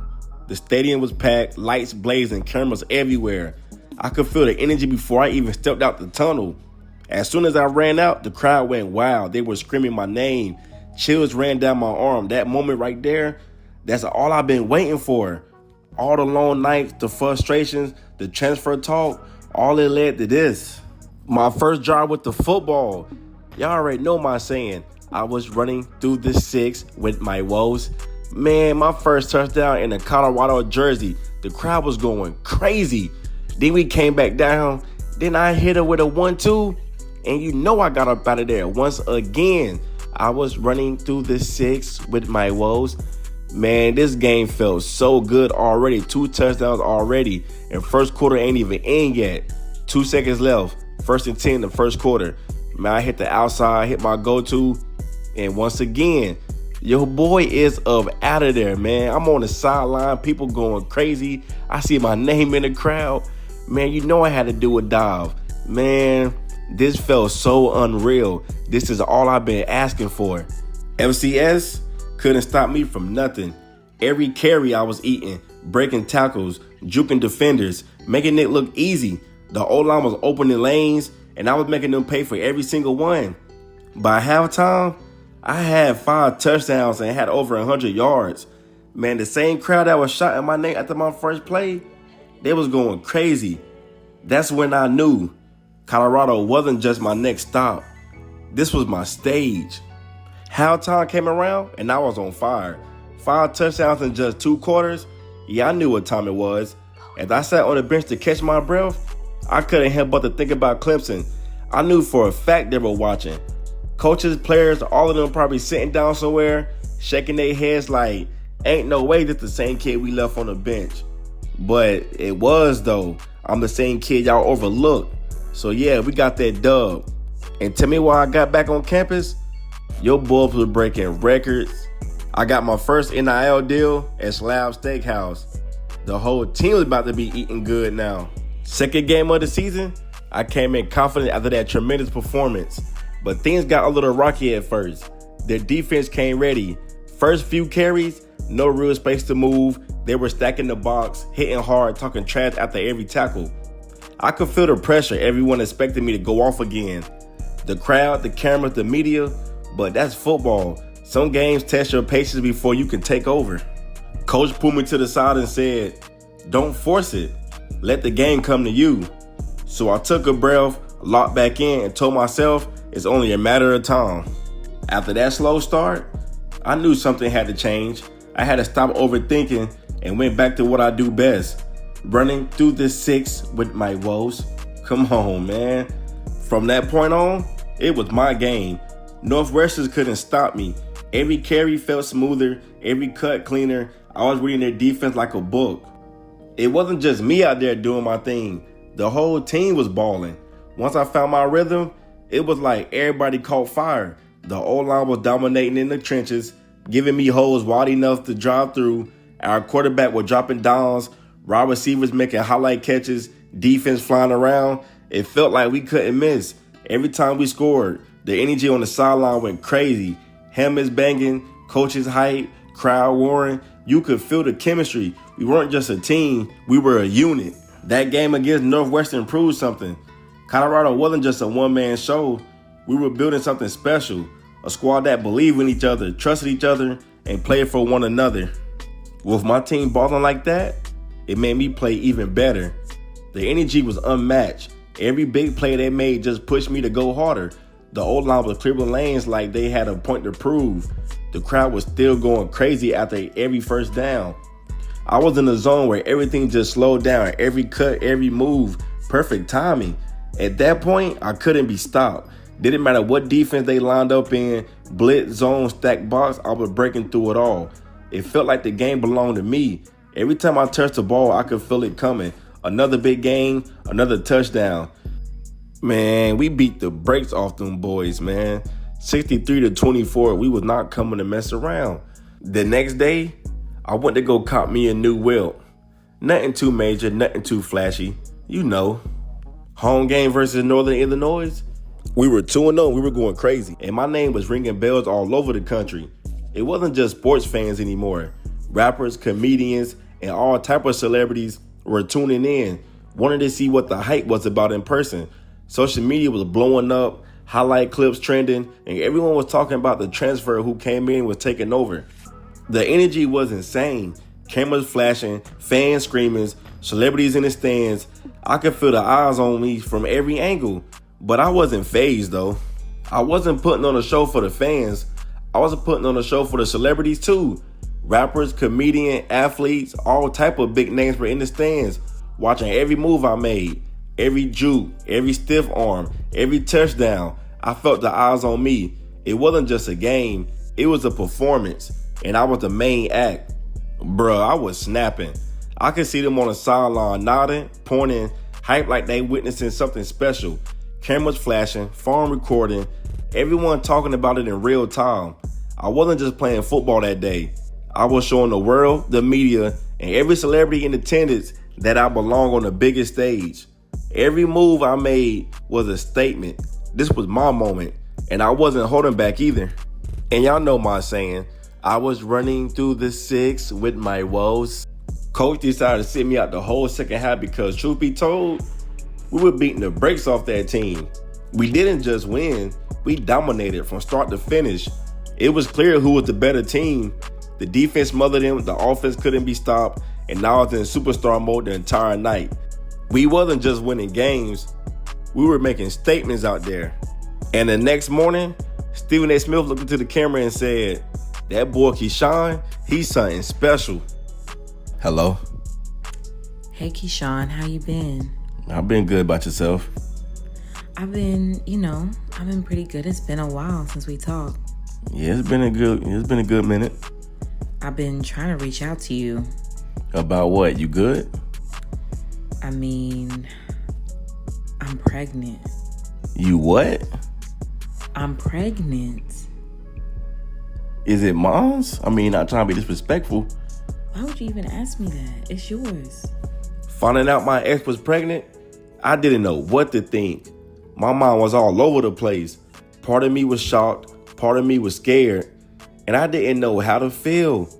the stadium was packed, lights blazing, cameras everywhere. I could feel the energy before I even stepped out the tunnel. As soon as I ran out, the crowd went wild. They were screaming my name. Chills ran down my arm. That moment right there, that's all I've been waiting for. All the long nights, the frustrations, the transfer talk, all it led to this. My first drive with the football. Y'all already know my saying. I was running through the six with my woes. Man, my first touchdown in a Colorado jersey. The crowd was going crazy. Then we came back down. Then I hit her with a 1-2. And you know I got up out of there once again. I was running through the six with my woes. Man, this game felt so good already. 2 touchdowns already. And first quarter ain't even in yet. 2 seconds left. 1st and 10 in the first quarter. Man, I hit the outside, hit my go-to. And once again, your boy is out of there, man. I'm on the sideline. People going crazy. I see my name in the crowd. Man, you know I had to do a dive. Man, this felt so unreal. This is all I've been asking for. FCS couldn't stop me from nothing. Every carry I was eating, breaking tackles, juking defenders, making it look easy. The O-line was opening lanes, and I was making them pay for every single one. By halftime, I had 5 touchdowns and had over 100 yards. Man, the same crowd that was shouting my name after my first play, they was going crazy. That's when I knew Colorado wasn't just my next stop. This was my stage. Halftime came around, and I was on fire. 5 touchdowns in just 2 quarters. Yeah, I knew what time it was. As I sat on the bench to catch my breath, I couldn't help but to think about Clemson. I knew for a fact they were watching. Coaches, players, all of them probably sitting down somewhere, shaking their heads like, ain't no way that's the same kid we left on the bench. But it was, though. I'm the same kid y'all overlooked. So yeah, we got that dub. And tell me why I got back on campus? Your boys were breaking records. I got my first NIL deal at Slab Steakhouse. The whole team was about to be eating good now. Second game of the season, I came in confident after that tremendous performance. But things got a little rocky at first. Their defense came ready. First few carries, no real space to move. They were stacking the box, hitting hard, talking trash after every tackle. I could feel the pressure. Everyone expected me to go off again. The crowd, the cameras, the media, but that's football. Some games test your patience before you can take over. Coach pulled me to the side and said, "Don't force it. Let the game come to you." So I took a breath, locked back in, and told myself it's only a matter of time. After that slow start, I knew something had to change. I had to stop overthinking and went back to what I do best. Running through the six with my woes. Come on, man. From that point on, it was my game. Northwesterners couldn't stop me. Every carry felt smoother, every cut cleaner. I was reading their defense like a book. It wasn't just me out there doing my thing. The whole team was balling. Once I found my rhythm, it was like everybody caught fire. The O-line was dominating in the trenches, giving me holes wide enough to drive through. Our quarterback was dropping downs, wide receivers making highlight catches, defense flying around. It felt like we couldn't miss. Every time we scored, the energy on the sideline went crazy. Helmets banging, coaches hype, crowd roaring. You could feel the chemistry. We weren't just a team, we were a unit. That game against Northwestern proved something. Colorado wasn't just a one-man show. We were building something special. A squad that believed in each other, trusted each other, and played for one another. With my team balling like that, it made me play even better. The energy was unmatched. Every big play they made just pushed me to go harder. The O-line was clearing lanes like they had a point to prove. The crowd was still going crazy after every first down. I was in a zone where everything just slowed down. Every cut, every move, perfect timing. At that point, I couldn't be stopped. Didn't matter what defense they lined up in, blitz, zone, stack box, I was breaking through it all. It felt like the game belonged to me. Every time I touched the ball, I could feel it coming. Another big game, another touchdown. Man, we beat the brakes off them boys, man. 63-24, we was not coming to mess around. The next day, I went to go cop me a new whip. Nothing too major, nothing too flashy. You know. Home game versus Northern Illinois. We were 2-0, we were going crazy. And my name was ringing bells all over the country. It wasn't just sports fans anymore. Rappers, comedians, and all type of celebrities were tuning in, wanting to see what the hype was about in person. Social media was blowing up, highlight clips trending, and everyone was talking about the transfer who came in was taking over. The energy was insane. Cameras flashing, fans screaming, celebrities in the stands. I could feel the eyes on me from every angle, but I wasn't fazed though. I wasn't putting on a show for the fans. I was putting on a show for the celebrities too. Rappers, comedians, athletes, all type of big names were in the stands, watching every move I made, every juke, every stiff arm, every touchdown. I felt the eyes on me. It wasn't just a game, it was a performance, and I was the main act. Bruh, I was snapping. I could see them on the sideline nodding, pointing, hype like they witnessing something special. Cameras flashing, phone recording, everyone talking about it in real time. I wasn't just playing football that day. I was showing the world, the media, and every celebrity in attendance that I belong on the biggest stage. Every move I made was a statement. This was my moment, and I wasn't holding back either. And y'all know my saying, I was running through the six with my woes. Coach decided to sit me out the whole second half because, truth be told, we were beating the brakes off that team. We didn't just win, we dominated from start to finish. It was clear who was the better team. The defense smothered them, the offense couldn't be stopped, and now I was in superstar mode the entire night. We wasn't just winning games, we were making statements out there. And the next morning, Stephen A. Smith looked into the camera and said, that boy Keyshawn, he's something special. Hello? Hey Keyshawn, how you been? I've been good. About yourself? I've been pretty good. It's been a while since we talked. Yeah, it's been a good minute. I've been trying to reach out to you. About what? You good? I mean, I'm pregnant. You what? I'm pregnant. Is it mom's? I mean, not trying to be disrespectful. Why would you even ask me that? It's yours. Finding out my ex was pregnant, I didn't know what to think. My mind was all over the place. Part of me was shocked, part of me was scared, and I didn't know how to feel.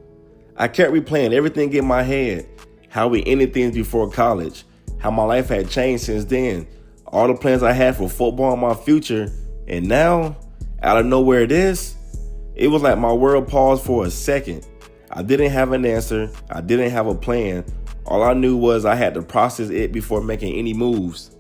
I kept replaying everything in my head, how we ended things before college, how my life had changed since then, all the plans I had for football and my future, and now, out of nowhere it was like my world paused for a second. I didn't have an answer, I didn't have a plan. All I knew was I had to process it before making any moves.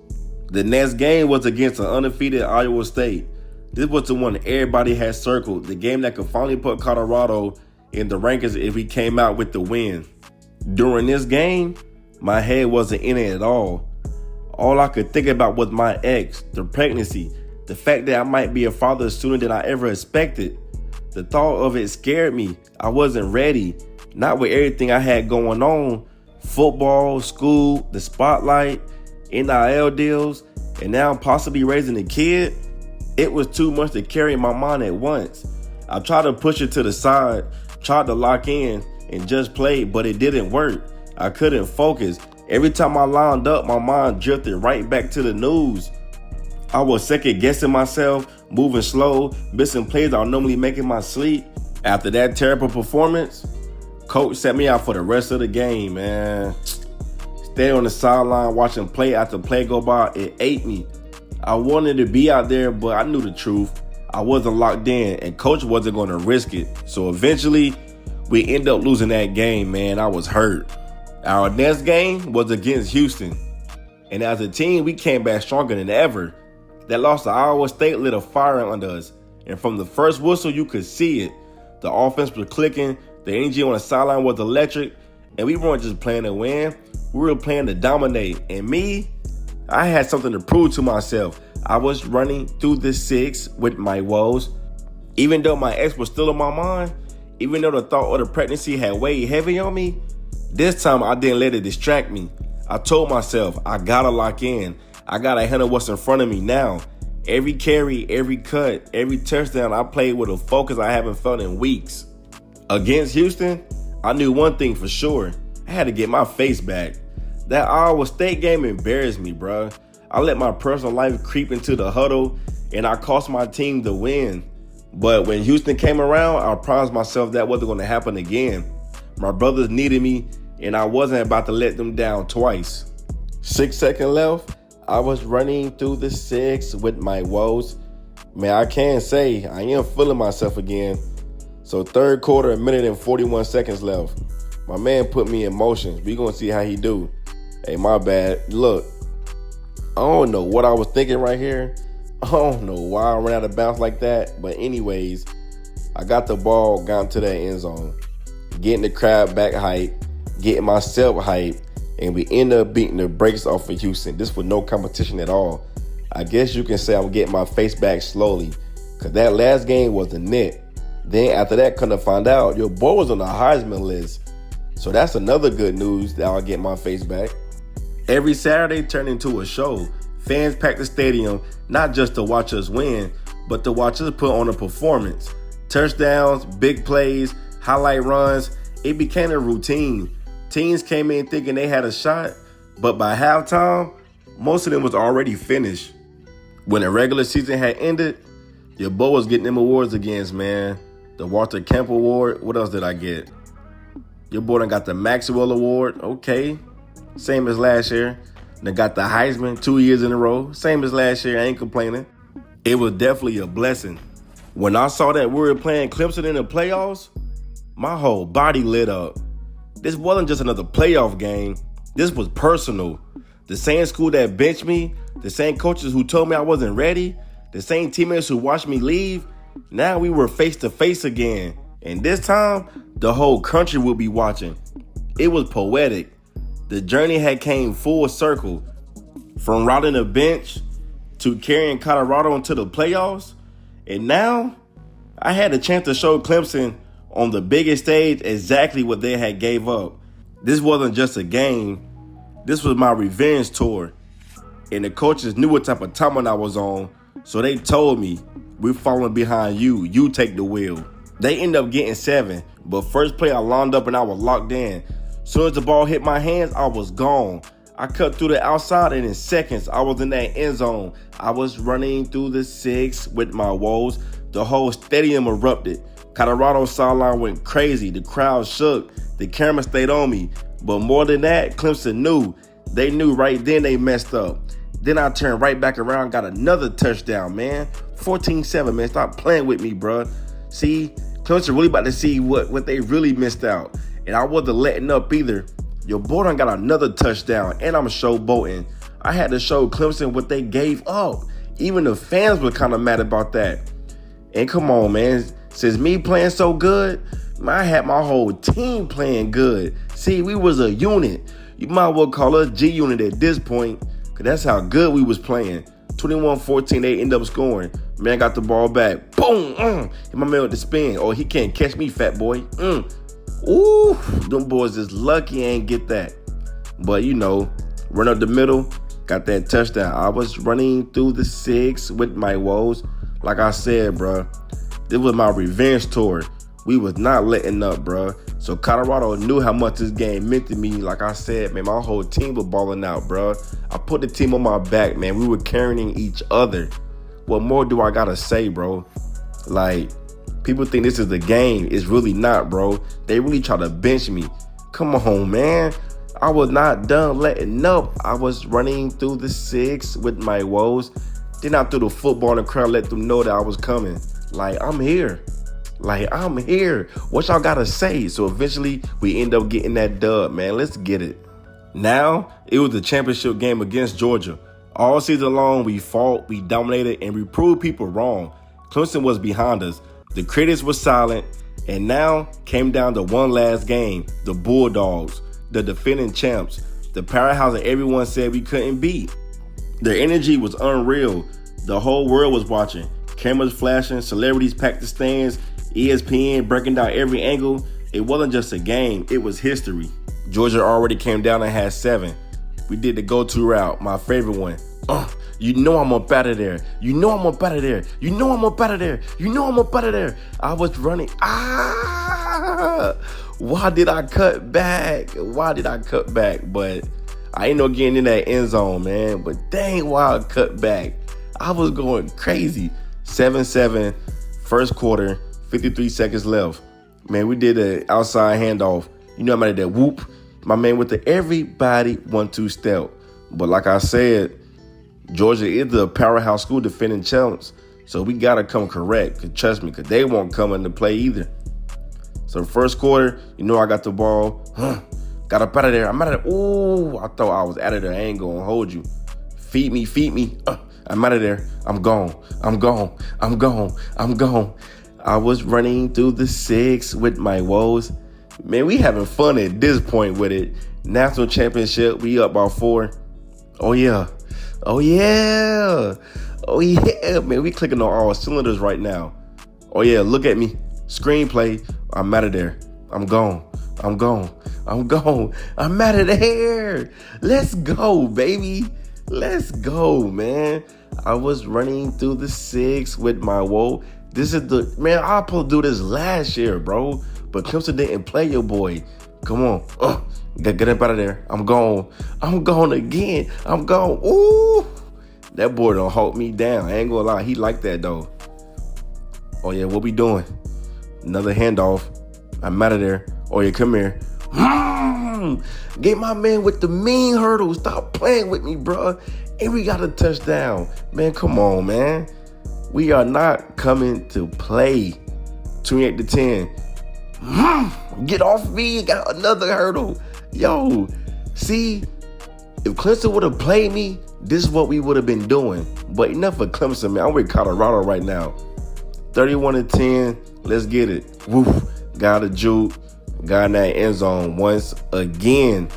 The next game was against an undefeated Iowa State. This was the one everybody had circled, the game that could finally put Colorado in the rankings if we came out with the win. During this game, my head wasn't in it at all. All I could think about was my ex, the pregnancy, the fact that I might be a father sooner than I ever expected. The thought of it scared me. I wasn't ready, not with everything I had going on. Football, school, the spotlight, NIL deals, and now possibly raising a kid. It was too much to carry in my mind at once. I tried to push it to the side, tried to lock in and just play, but it didn't work. I couldn't focus. Every time I lined up, my mind drifted right back to the news. I was second guessing myself, moving slow, missing plays I normally make in my sleep. After that terrible performance, coach set me out for the rest of the game, man. Staying on the sideline watching play after play go by, it ate me. I wanted to be out there, but I knew the truth. I wasn't locked in, and coach wasn't going to risk it. So eventually, we ended up losing that game, man. I was hurt. Our next game was against Houston. And as a team, we came back stronger than ever. That loss to Iowa State lit a fire under us. And from the first whistle, you could see it. The offense was clicking. The energy on the sideline was electric. And we weren't just playing to win. We were playing to dominate. And me, I had something to prove to myself. I was running through the six with my woes. Even though my ex was still in my mind, even though the thought of the pregnancy had weighed heavy on me, this time I didn't let it distract me. I told myself, I gotta lock in. I gotta handle what's in front of me now. Every carry, every cut, every touchdown I played with a focus I haven't felt in weeks. Against Houston, I knew one thing for sure. I had to get my face back. That Iowa State game embarrassed me, bruh. I let my personal life creep into the huddle, and I cost my team the win. But when Houston came around, I promised myself that wasn't going to happen again. My brothers needed me, and I wasn't about to let them down twice. 6 seconds left. I was running through the six with my woes. Man, I can say I am feeling myself again. So third quarter, 1:41 left. My man put me in motion. We gonna see how he do. Hey, my bad. Look, I don't know what I was thinking right here. I don't know why I ran out of bounds like that. But anyways, I got the ball, got into that end zone. Getting the crowd back hype, getting myself hype, and we end up beating the brakes off of Houston. This was no competition at all. I guess you can say I'm getting my face back slowly, because that last game was a net. Then after that, come to find out, your boy was on the Heisman list. So that's another good news that I'll get my face back. Every Saturday turned into a show. Fans packed the stadium, not just to watch us win, but to watch us put on a performance. Touchdowns, big plays, highlight runs, it became a routine. Teams came in thinking they had a shot, but by halftime, most of them was already finished. When the regular season had ended, your boy was getting them awards again, man. The Walter Camp Award, what else did I get? Your boy done got the Maxwell Award, okay. Same as last year. They got the Heisman 2 years in a row, same as last year, I ain't complaining. It was definitely a blessing. When I saw that we were playing Clemson in the playoffs, my whole body lit up. This wasn't just another playoff game. This was personal. The same school that benched me, the same coaches who told me I wasn't ready, the same teammates who watched me leave, now we were face to face again. And this time, the whole country would be watching. It was poetic. The journey had came full circle. From riding the bench to carrying Colorado into the playoffs. And now, I had the chance to show Clemson on the biggest stage exactly what they had gave up. This wasn't just a game. This was my revenge tour. And the coaches knew what type of timing I was on. So they told me, we're following behind you. You take the wheel. They ended up getting 7. But first play, I lined up and I was locked in. Soon as the ball hit my hands, I was gone. I cut through the outside, and in seconds, I was in that end zone. I was running through the six with my woes. The whole stadium erupted. Colorado's sideline went crazy. The crowd shook. The camera stayed on me. But more than that, Clemson knew. They knew right then they messed up. Then I turned right back around, got another touchdown, man. 14-7, man. Stop playing with me, bruh. See, Clemson really about to see what they really missed out. And I wasn't letting up either. Your boy done got another touchdown, and I'm showboating. I had to show Clemson what they gave up. Even the fans were kind of mad about that. And come on, man. Since me playing so good, I had my whole team playing good. See, we was a unit. You might well call us G Unit at this point, because that's how good we was playing. 21-14, they end up scoring. Man got the ball back. Boom! Hit my man with the spin. Oh, he can't catch me, fat boy. Ooh, them boys is lucky I ain't get that. But, run up the middle, got that touchdown. I was running through the six with my woes. Like I said, bro, this was my revenge tour. We was not letting up, bro. So Colorado knew how much this game meant to me. Like I said, man, my whole team was balling out, bro. I put the team on my back, man. We were carrying each other. What more do I gotta say, bro? Like, people think this is the game. It's really not, bro. They really try to bench me. Come on, man. I was not done letting up. I was running through the six with my woes. Then I threw the football in the crowd, let them know that I was coming. Like, I'm here. What y'all gotta say? So eventually, we end up getting that dub, man. Let's get it. Now, it was the championship game against Georgia. All season long, we fought, we dominated, and we proved people wrong. Clemson was behind us. The critics were silent, and now came down to one last game. The Bulldogs, the defending champs, the powerhouse that everyone said we couldn't beat. Their energy was unreal. The whole world was watching. Cameras flashing, celebrities packed the stands, ESPN breaking down every angle. It wasn't just a game, it was history. Georgia already came down and had 7. We did the go-to route, my favorite one. You know I'm up out of there. You know I'm up out of there. You know I'm up out of there. You know I'm up out of there. I was running. Why did I cut back? But I ain't no getting in that end zone, man. But dang, why I cut back? I was going crazy. 7-7, first quarter, 53 seconds left. Man, we did an outside handoff. You know, I made that whoop. My man with the everybody 1-2 step. But like I said, Georgia is the powerhouse school defending champs. So we got to come correct. Cause trust me, because they won't come into play either. So first quarter, you know I got the ball. Got up out of there. I'm out of there. Ooh, I thought I was out of there. I ain't going to hold you. Feed me. I'm out of there. I'm gone. I was running through the 6 with my woes. Man, we having fun at this point with it. National championship, we up by 4. Oh, yeah. Man, we clicking on all cylinders right now. Oh, yeah, look at me. Screenplay. I'm out of there. I'm gone. I'm out of there. Let's go, baby. Let's go, man. I was running through the 6 with my woe. This is man, I was supposed to do this last year, bro. But Clemson didn't play your boy. Come on. Get up out of there. I'm gone again. I'm gone. Ooh. That boy don't hold me down. I ain't gonna lie. He like that, though. Oh, yeah, what we doing? Another handoff. I'm out of there. Oh, yeah, come here. Get my man with the mean hurdle. Stop playing with me, bro. And we got a touchdown. Man, come on, man. We are not coming to play. 28-10. Get off me. Got another hurdle. Yo, see, if Clemson would have played me, this is what we would have been doing. But enough of Clemson, man. I'm with Colorado right now. 31-10. Let's get it. Woo. Got a juke. Got in that end zone once again.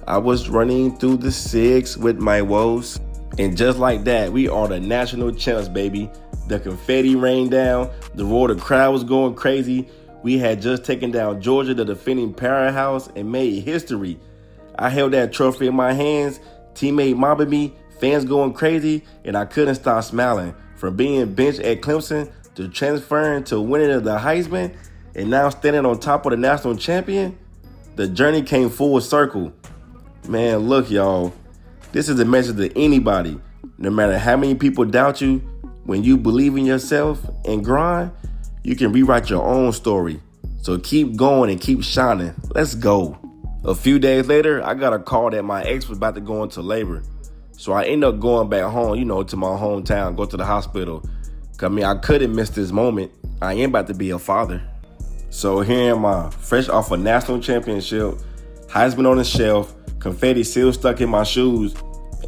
I was running through the 6 with my woes. And just like that, we are the national champs, baby. The confetti rained down. The roar, the crowd was going crazy. We had just taken down Georgia, the defending powerhouse, and made history. I held that trophy in my hands. Teammate mobbing me. Fans going crazy. And I couldn't stop smiling. From being benched at Clemson to transferring to winning the Heisman and now standing on top of the national champion, the journey came full circle. Man, look, y'all. This is a message to anybody. No matter how many people doubt you, when you believe in yourself and grind, you can rewrite your own story. So keep going and keep shining. Let's go. A few days later, I got a call that my ex was about to go into labor. So I ended up going back home, to my hometown, go to the hospital. I couldn't miss this moment. I am about to be a father. So here am I, fresh off a national championship, Heisman on the shelf, confetti still stuck in my shoes,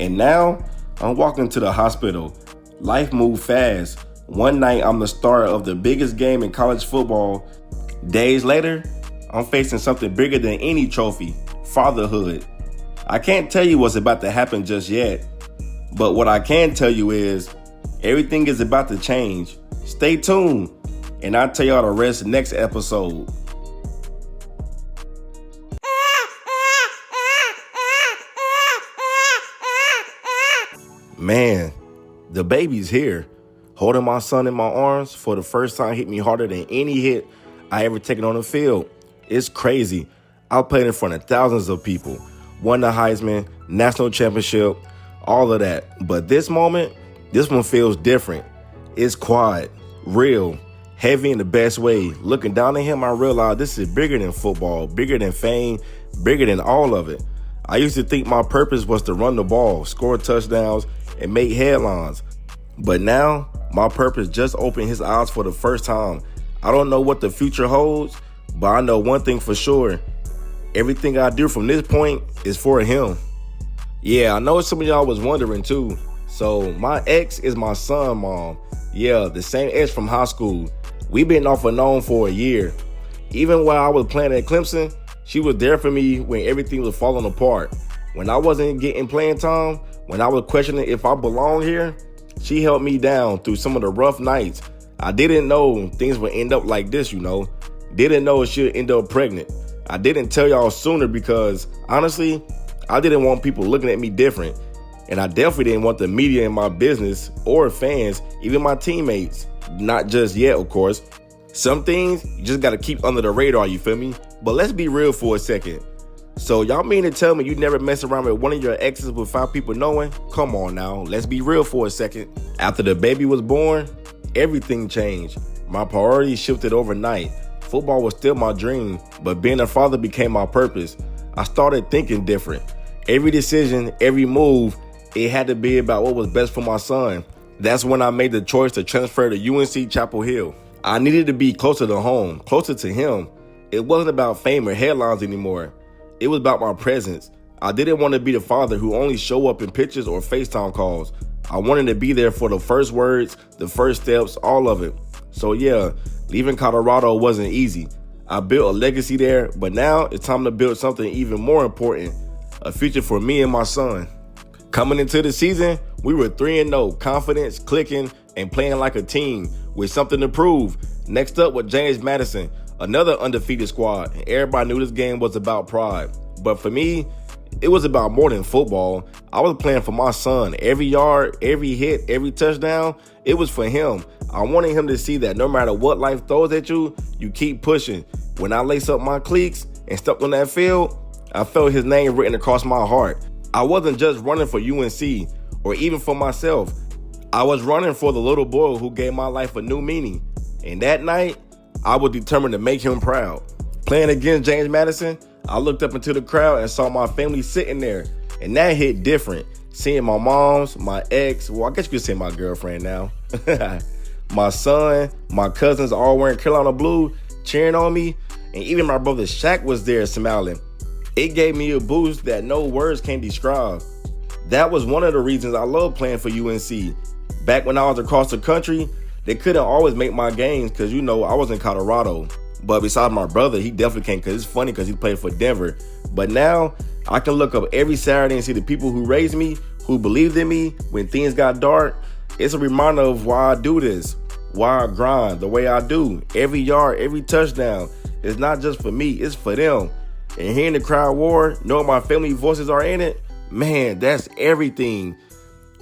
and now I'm walking to the hospital. Life moved fast. One night I'm the star of the biggest game in college football. Days later, I'm facing something bigger than any trophy, fatherhood. I can't tell you what's about to happen just yet, but what I can tell you is everything is about to change. Stay tuned, and I'll tell y'all the rest next episode. Man, the baby's here. Holding my son in my arms for the first time hit me harder than any hit I ever taken on the field. It's crazy. I played in front of thousands of people. Won the Heisman, national championship, all of that. But this moment, this one feels different. It's quiet, real, heavy in the best way. Looking down at him, I realized this is bigger than football, bigger than fame, bigger than all of it. I used to think my purpose was to run the ball, score touchdowns, and make headlines. But now, my purpose just opened his eyes for the first time. I don't know what the future holds, but I know one thing for sure. Everything I do from this point is for him. Yeah, I know some of y'all was wondering too. So my ex is my son, mom. Yeah, the same ex from high school. We've been off and on for a year. Even while I was playing at Clemson, she was there for me when everything was falling apart. When I wasn't getting playing time, when I was questioning if I belong here, she held me down through some of the rough nights. I didn't know things would end up like this, Didn't know she'd end up pregnant. I didn't tell y'all sooner because, honestly, I didn't want people looking at me different. And I definitely didn't want the media in my business or fans, even my teammates. Not just yet, of course. Some things you just gotta keep under the radar, you feel me? But let's be real for a second. So y'all mean to tell me you never mess around with one of your exes without people knowing? Come on now, let's be real for a second. After the baby was born, everything changed. My priorities shifted overnight. Football was still my dream, but being a father became my purpose. I started thinking different. Every decision, every move, it had to be about what was best for my son. That's when I made the choice to transfer to UNC Chapel Hill. I needed to be closer to home, closer to him. It wasn't about fame or headlines anymore. It was about my presence. I didn't want to be the father who only show up in pictures or FaceTime calls. I wanted to be there for the first words, the first steps, all of it. So yeah, leaving Colorado wasn't easy. I built a legacy there, but now it's time to build something even more important, a future for me and my son. Coming into the season, we were 3-0, confidence, clicking, and playing like a team with something to prove. Next up was James Madison, another undefeated squad, and everybody knew this game was about pride. But for me, it was about more than football. I was playing for my son. Every yard, every hit, every touchdown, it was for him. I wanted him to see that no matter what life throws at you, you keep pushing. When I laced up my cleats and stepped on that field, I felt his name written across my heart. I wasn't just running for UNC or even for myself. I was running for the little boy who gave my life a new meaning. And that night, I was determined to make him proud. Playing against James Madison, I looked up into the crowd and saw my family sitting there. And that hit different. Seeing my mom's, my ex, well, I guess you could say my girlfriend now, my son, my cousins all wearing Carolina blue, cheering on me. And even my brother Shaq was there smiling. It gave me a boost that no words can describe. That was one of the reasons I love playing for UNC. Back when I was across the country, they couldn't always make my games because, I was in Colorado. But besides my brother, he definitely can't, because it's funny because he played for Denver. But now I can look up every Saturday and see the people who raised me, who believed in me when things got dark. It's a reminder of why I do this, why I grind the way I do. Every yard, every touchdown. It's not just for me, it's for them. And hearing the crowd roar, knowing my family voices are in it, man, that's everything.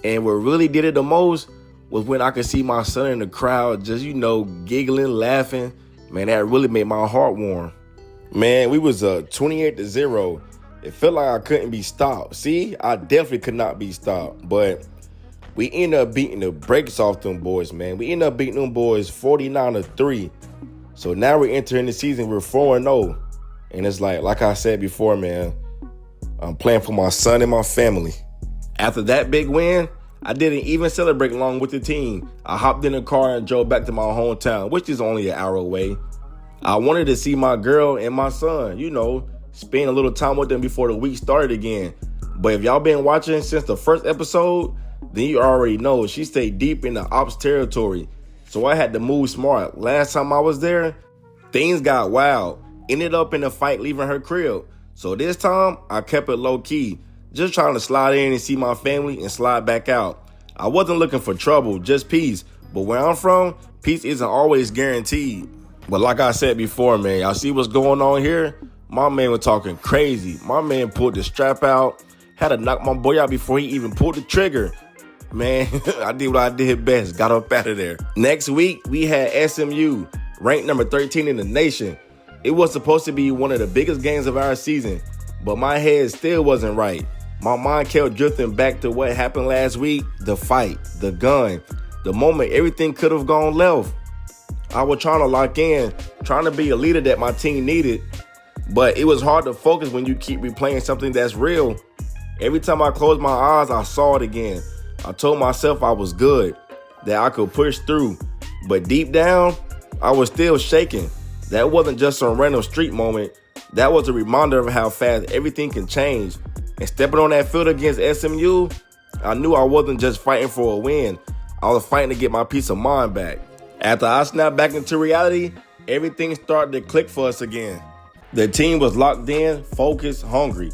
And what really did it the most was when I could see my son in the crowd just, giggling, laughing. Man, that really made my heart warm. Man, we was 28-0. It felt like I couldn't be stopped. See, I definitely could not be stopped. But we ended up beating the brakes off them boys, man. We ended up beating them boys 49-3. So now we're entering the season, we're 4-0. And it's like I said before, man, I'm playing for my son and my family. After that big win, I didn't even celebrate along with the team. I hopped in the car and drove back to my hometown, which is only an hour away. I wanted to see my girl and my son, spend a little time with them before the week started again. But if y'all been watching since the first episode, then you already know she stayed deep in the ops territory. So I had to move smart. Last time I was there, things got wild. Ended up in a fight leaving her crib. So this time, I kept it low key. Just trying to slide in and see my family and slide back out. I wasn't looking for trouble, just peace. But where I'm from, peace isn't always guaranteed. But like I said before, man, y'all see what's going on here? My man was talking crazy. My man pulled the strap out, had to knock my boy out before he even pulled the trigger. Man, I did what I did best, got up out of there. Next week, we had SMU, ranked number 13 in the nation. It was supposed to be one of the biggest games of our season, but my head still wasn't right. My mind kept drifting back to what happened last week, the fight, the gun, the moment everything could have gone left. I was trying to lock in, trying to be a leader that my team needed, but it was hard to focus when you keep replaying something that's real. Every time I closed my eyes, I saw it again. I told myself I was good, that I could push through, but deep down, I was still shaking. That wasn't just some random street moment. That was a reminder of how fast everything can change. And stepping on that field against SMU, I knew I wasn't just fighting for a win. I was fighting to get my peace of mind back. After I snapped back into reality, everything started to click for us again. The team was locked in, focused, hungry.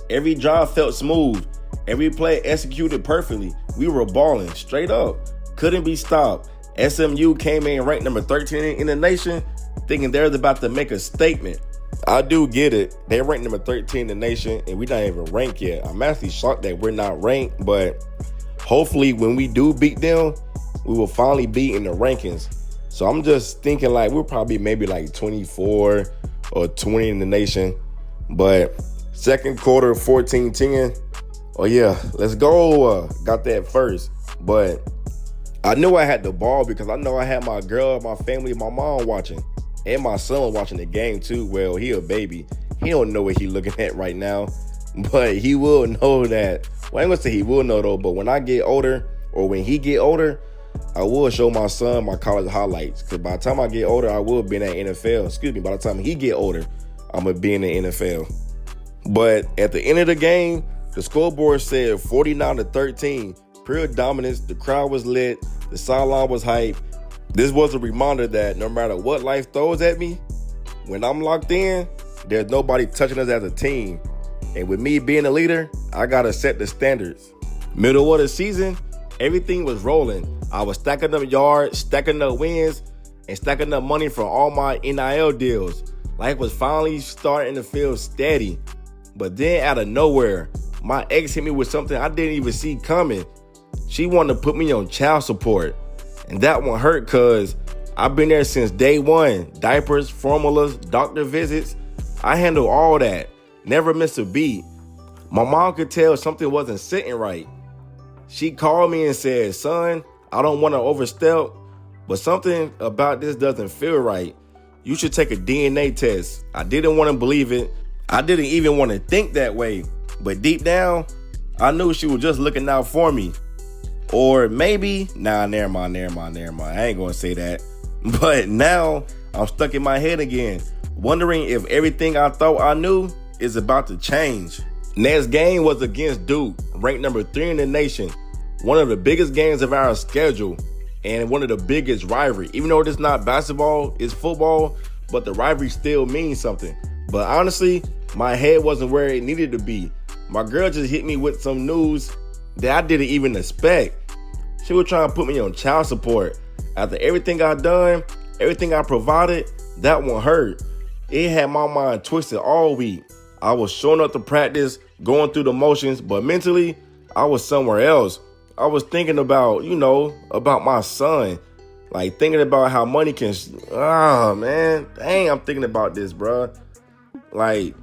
Every drive felt smooth. Every play executed perfectly. We were balling straight up. Couldn't be stopped. SMU came in ranked number 13 in the nation, thinking they was about to make a statement. I do get it. They ranked number 13 in the nation, and we're not even ranked yet. I'm actually shocked that we're not ranked, but hopefully when we do beat them, we will finally be in the rankings. So I'm just thinking like we're probably maybe like 24 or 20 in the nation. But second quarter, 14-10. Oh yeah, let's go. Got that first. But I knew I had the ball because I know I had my girl, my family, my mom watching. And my son watching the game too. Well, he a baby. He don't know what he looking at right now. But he will know that. Well, I ain't gonna say he will know though, but when I get older, or when he get older, I will show my son my college highlights. Because by the time I get older, I will be in that NFL. Excuse me, by the time he get older, I'm going to be in the NFL. But at the end of the game, the scoreboard said 49-13. Pure dominance. The crowd was lit. The sideline was hype. This was a reminder that no matter what life throws at me, when I'm locked in, there's nobody touching us as a team. And with me being a leader, I got to set the standards. Middle of the season, everything was rolling. I was stacking up yards, stacking up wins, and stacking up money from all my NIL deals. Life was finally starting to feel steady. But then out of nowhere, my ex hit me with something I didn't even see coming. She wanted to put me on child support. And that one hurt because I've been there since day one. Diapers, formulas, doctor visits. I handle all that. Never miss a beat. My mom could tell something wasn't sitting right. She called me and said, son, I don't want to overstep, but something about this doesn't feel right. You should take a DNA test. I didn't want to believe it. I didn't even want to think that way. But deep down, I knew she was just looking out for me. Or maybe, never mind. I ain't going to say that. But now I'm stuck in my head again, wondering if everything I thought I knew is about to change. Next game was against Duke, ranked number 3 in the nation. One of the biggest games of our schedule and one of the biggest rivalry. Even though it's not basketball, it's football, but the rivalry still means something. But honestly, my head wasn't where it needed to be. My girl just hit me with some news that I didn't even expect. She was trying to put me on child support. After everything I done, everything I provided, that one hurt. It had my mind twisted all week. I was showing up to practice, going through the motions, but mentally, I was somewhere else. I was thinking about, about my son. Like thinking about how money can, man, dang, I'm thinking about this, bro. Like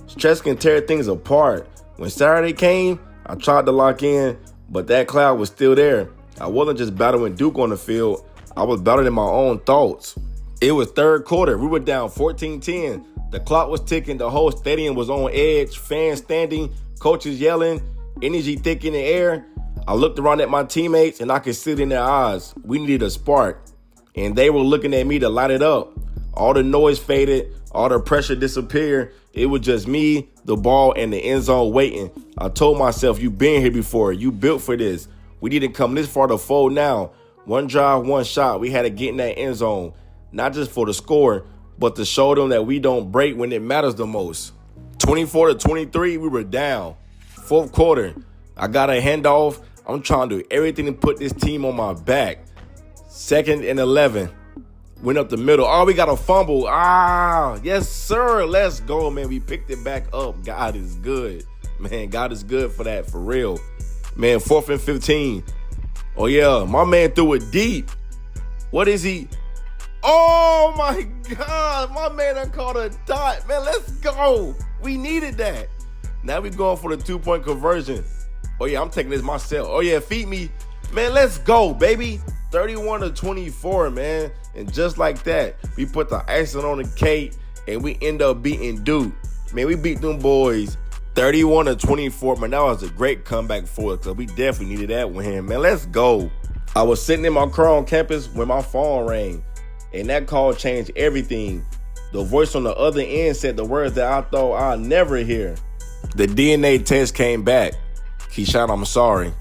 stress can tear things apart. When Saturday came, I tried to lock in, but that cloud was still there. I wasn't just battling Duke on the field. I was battling my own thoughts. It was third quarter. We were down 14-10. The clock was ticking. The whole stadium was on edge. Fans standing, coaches yelling, energy thick in the air. I looked around at my teammates and I could see it in their eyes. We needed a spark. And they were looking at me to light it up. All the noise faded. All the pressure disappeared. It was just me, the ball, and the end zone waiting. I told myself, you've been here before. You built for this. We didn't come this far to fold now. One drive, one shot. We had to get in that end zone. Not just for the score, but to show them that we don't break when it matters the most. 24-23, we were down. Fourth quarter, I got a handoff. I'm trying to do everything to put this team on my back. 2nd and 11. Went up the middle. Oh, we got a fumble. Yes, sir. Let's go, man. We picked it back up. God is good. Man, God is good for that, for real. Man, 4th and 15. Oh, yeah. My man threw it deep. What is he? Oh, my God. My man done caught a dot. Man, let's go. We needed that. Now we going for the 2-point conversion. Oh, yeah, I'm taking this myself. Oh, yeah, feed me. Man, let's go, baby. 31-24, man. And just like that, we put the icing on the cake, and we end up beating Duke. Man, we beat them boys 31-24. Man, that was a great comeback for us because we definitely needed that win. Man, let's go. I was sitting in my car on campus when my phone rang, and that call changed everything. The voice on the other end said the words that I thought I'd never hear. The DNA test came back. Keyshawn, I'm sorry,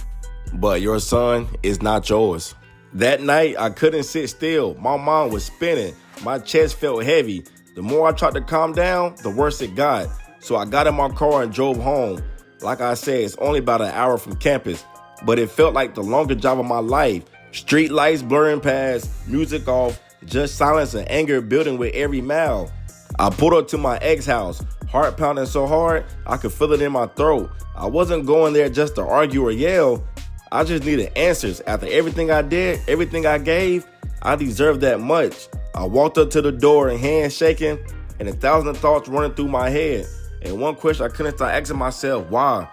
but your son is not yours. That night, I couldn't sit still. My mind was spinning. My chest felt heavy. The more I tried to calm down, the worse it got. So I got in my car and drove home. Like I said, it's only about an hour from campus, but it felt like the longest drive of my life. Street lights blurring past, music off, just silence and anger building with every mile. I pulled up to my ex house, heart pounding so hard, I could feel it in my throat. I wasn't going there just to argue or yell. I just needed answers. After everything I did, everything I gave, I deserve that much. I walked up to the door and hands shaking and 1,000 thoughts running through my head. And one question I couldn't stop asking myself, why?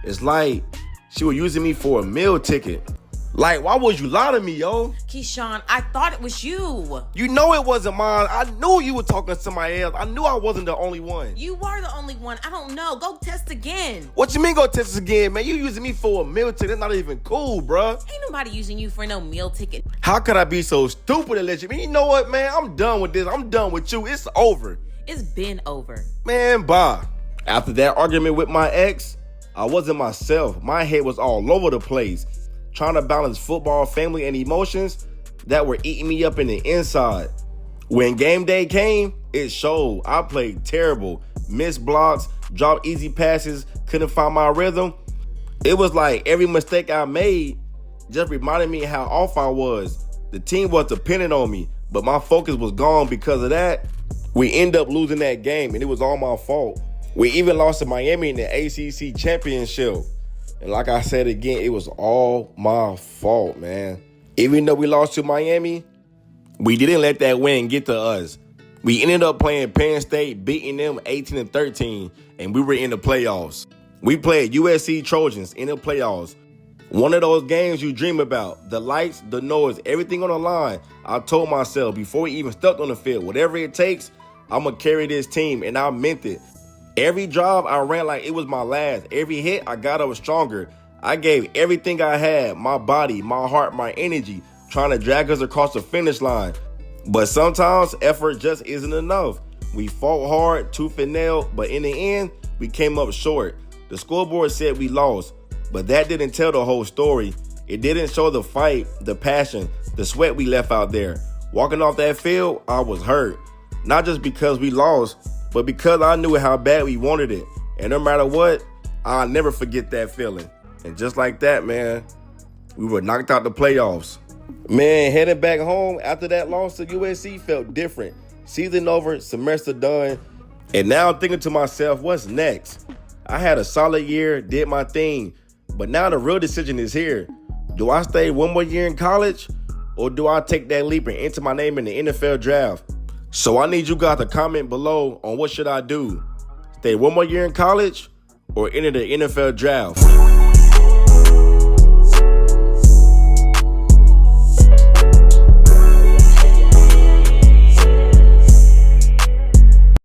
It's like she was using me for a meal ticket. Like, why would you lie to me, yo? Keyshawn, I thought it was you. You know it wasn't mine. I knew you were talking to somebody else. I knew I wasn't the only one. You were the only one. I don't know. Go test again. What you mean go test again, man? You using me for a meal ticket. That's not even cool, bruh. Ain't nobody using you for no meal ticket. How could I be so stupid and let you? You know what, man? I'm done with this. I'm done with you. It's over. It's been over. Man, bye. After that argument with my ex, I wasn't myself. My head was all over the place, trying to balance football, family, and emotions that were eating me up in the inside. When game day came, it showed. I played terrible, missed blocks, dropped easy passes, couldn't find my rhythm. It was like every mistake I made just reminded me how off I was. The team was dependent on me, but my focus was gone because of that. We ended up losing that game, and it was all my fault. We even lost to Miami in the ACC championship. And like I said again, it was all my fault, man. Even though we lost to Miami, we didn't let that win get to us. We ended up playing Penn State, beating them 18-13, and we were in the playoffs. We played USC Trojans in the playoffs. One of those games you dream about. The lights, the noise, everything on the line. I told myself before we even stepped on the field, whatever it takes, I'm going to carry this team, and I meant it. Every drive, I ran like it was my last. Every hit, I got up stronger. I gave everything I had, my body, my heart, my energy, trying to drag us across the finish line. But sometimes effort just isn't enough. We fought hard, tooth and nail, but in the end, we came up short. The scoreboard said we lost, but that didn't tell the whole story. It didn't show the fight, the passion, the sweat we left out there. Walking off that field, I was hurt. Not just because we lost, but because I knew how bad we wanted it. And no matter what, I'll never forget that feeling. And just like that, man, we were knocked out the playoffs. Man, heading back home after that loss to USC felt different. Season over, semester done. And now I'm thinking to myself, what's next? I had a solid year, did my thing. But now the real decision is here. Do I stay one more year in college? Or do I take that leap and enter my name in the NFL draft? So I need you guys to comment below on what should I do. Stay one more year in college or enter the NFL draft.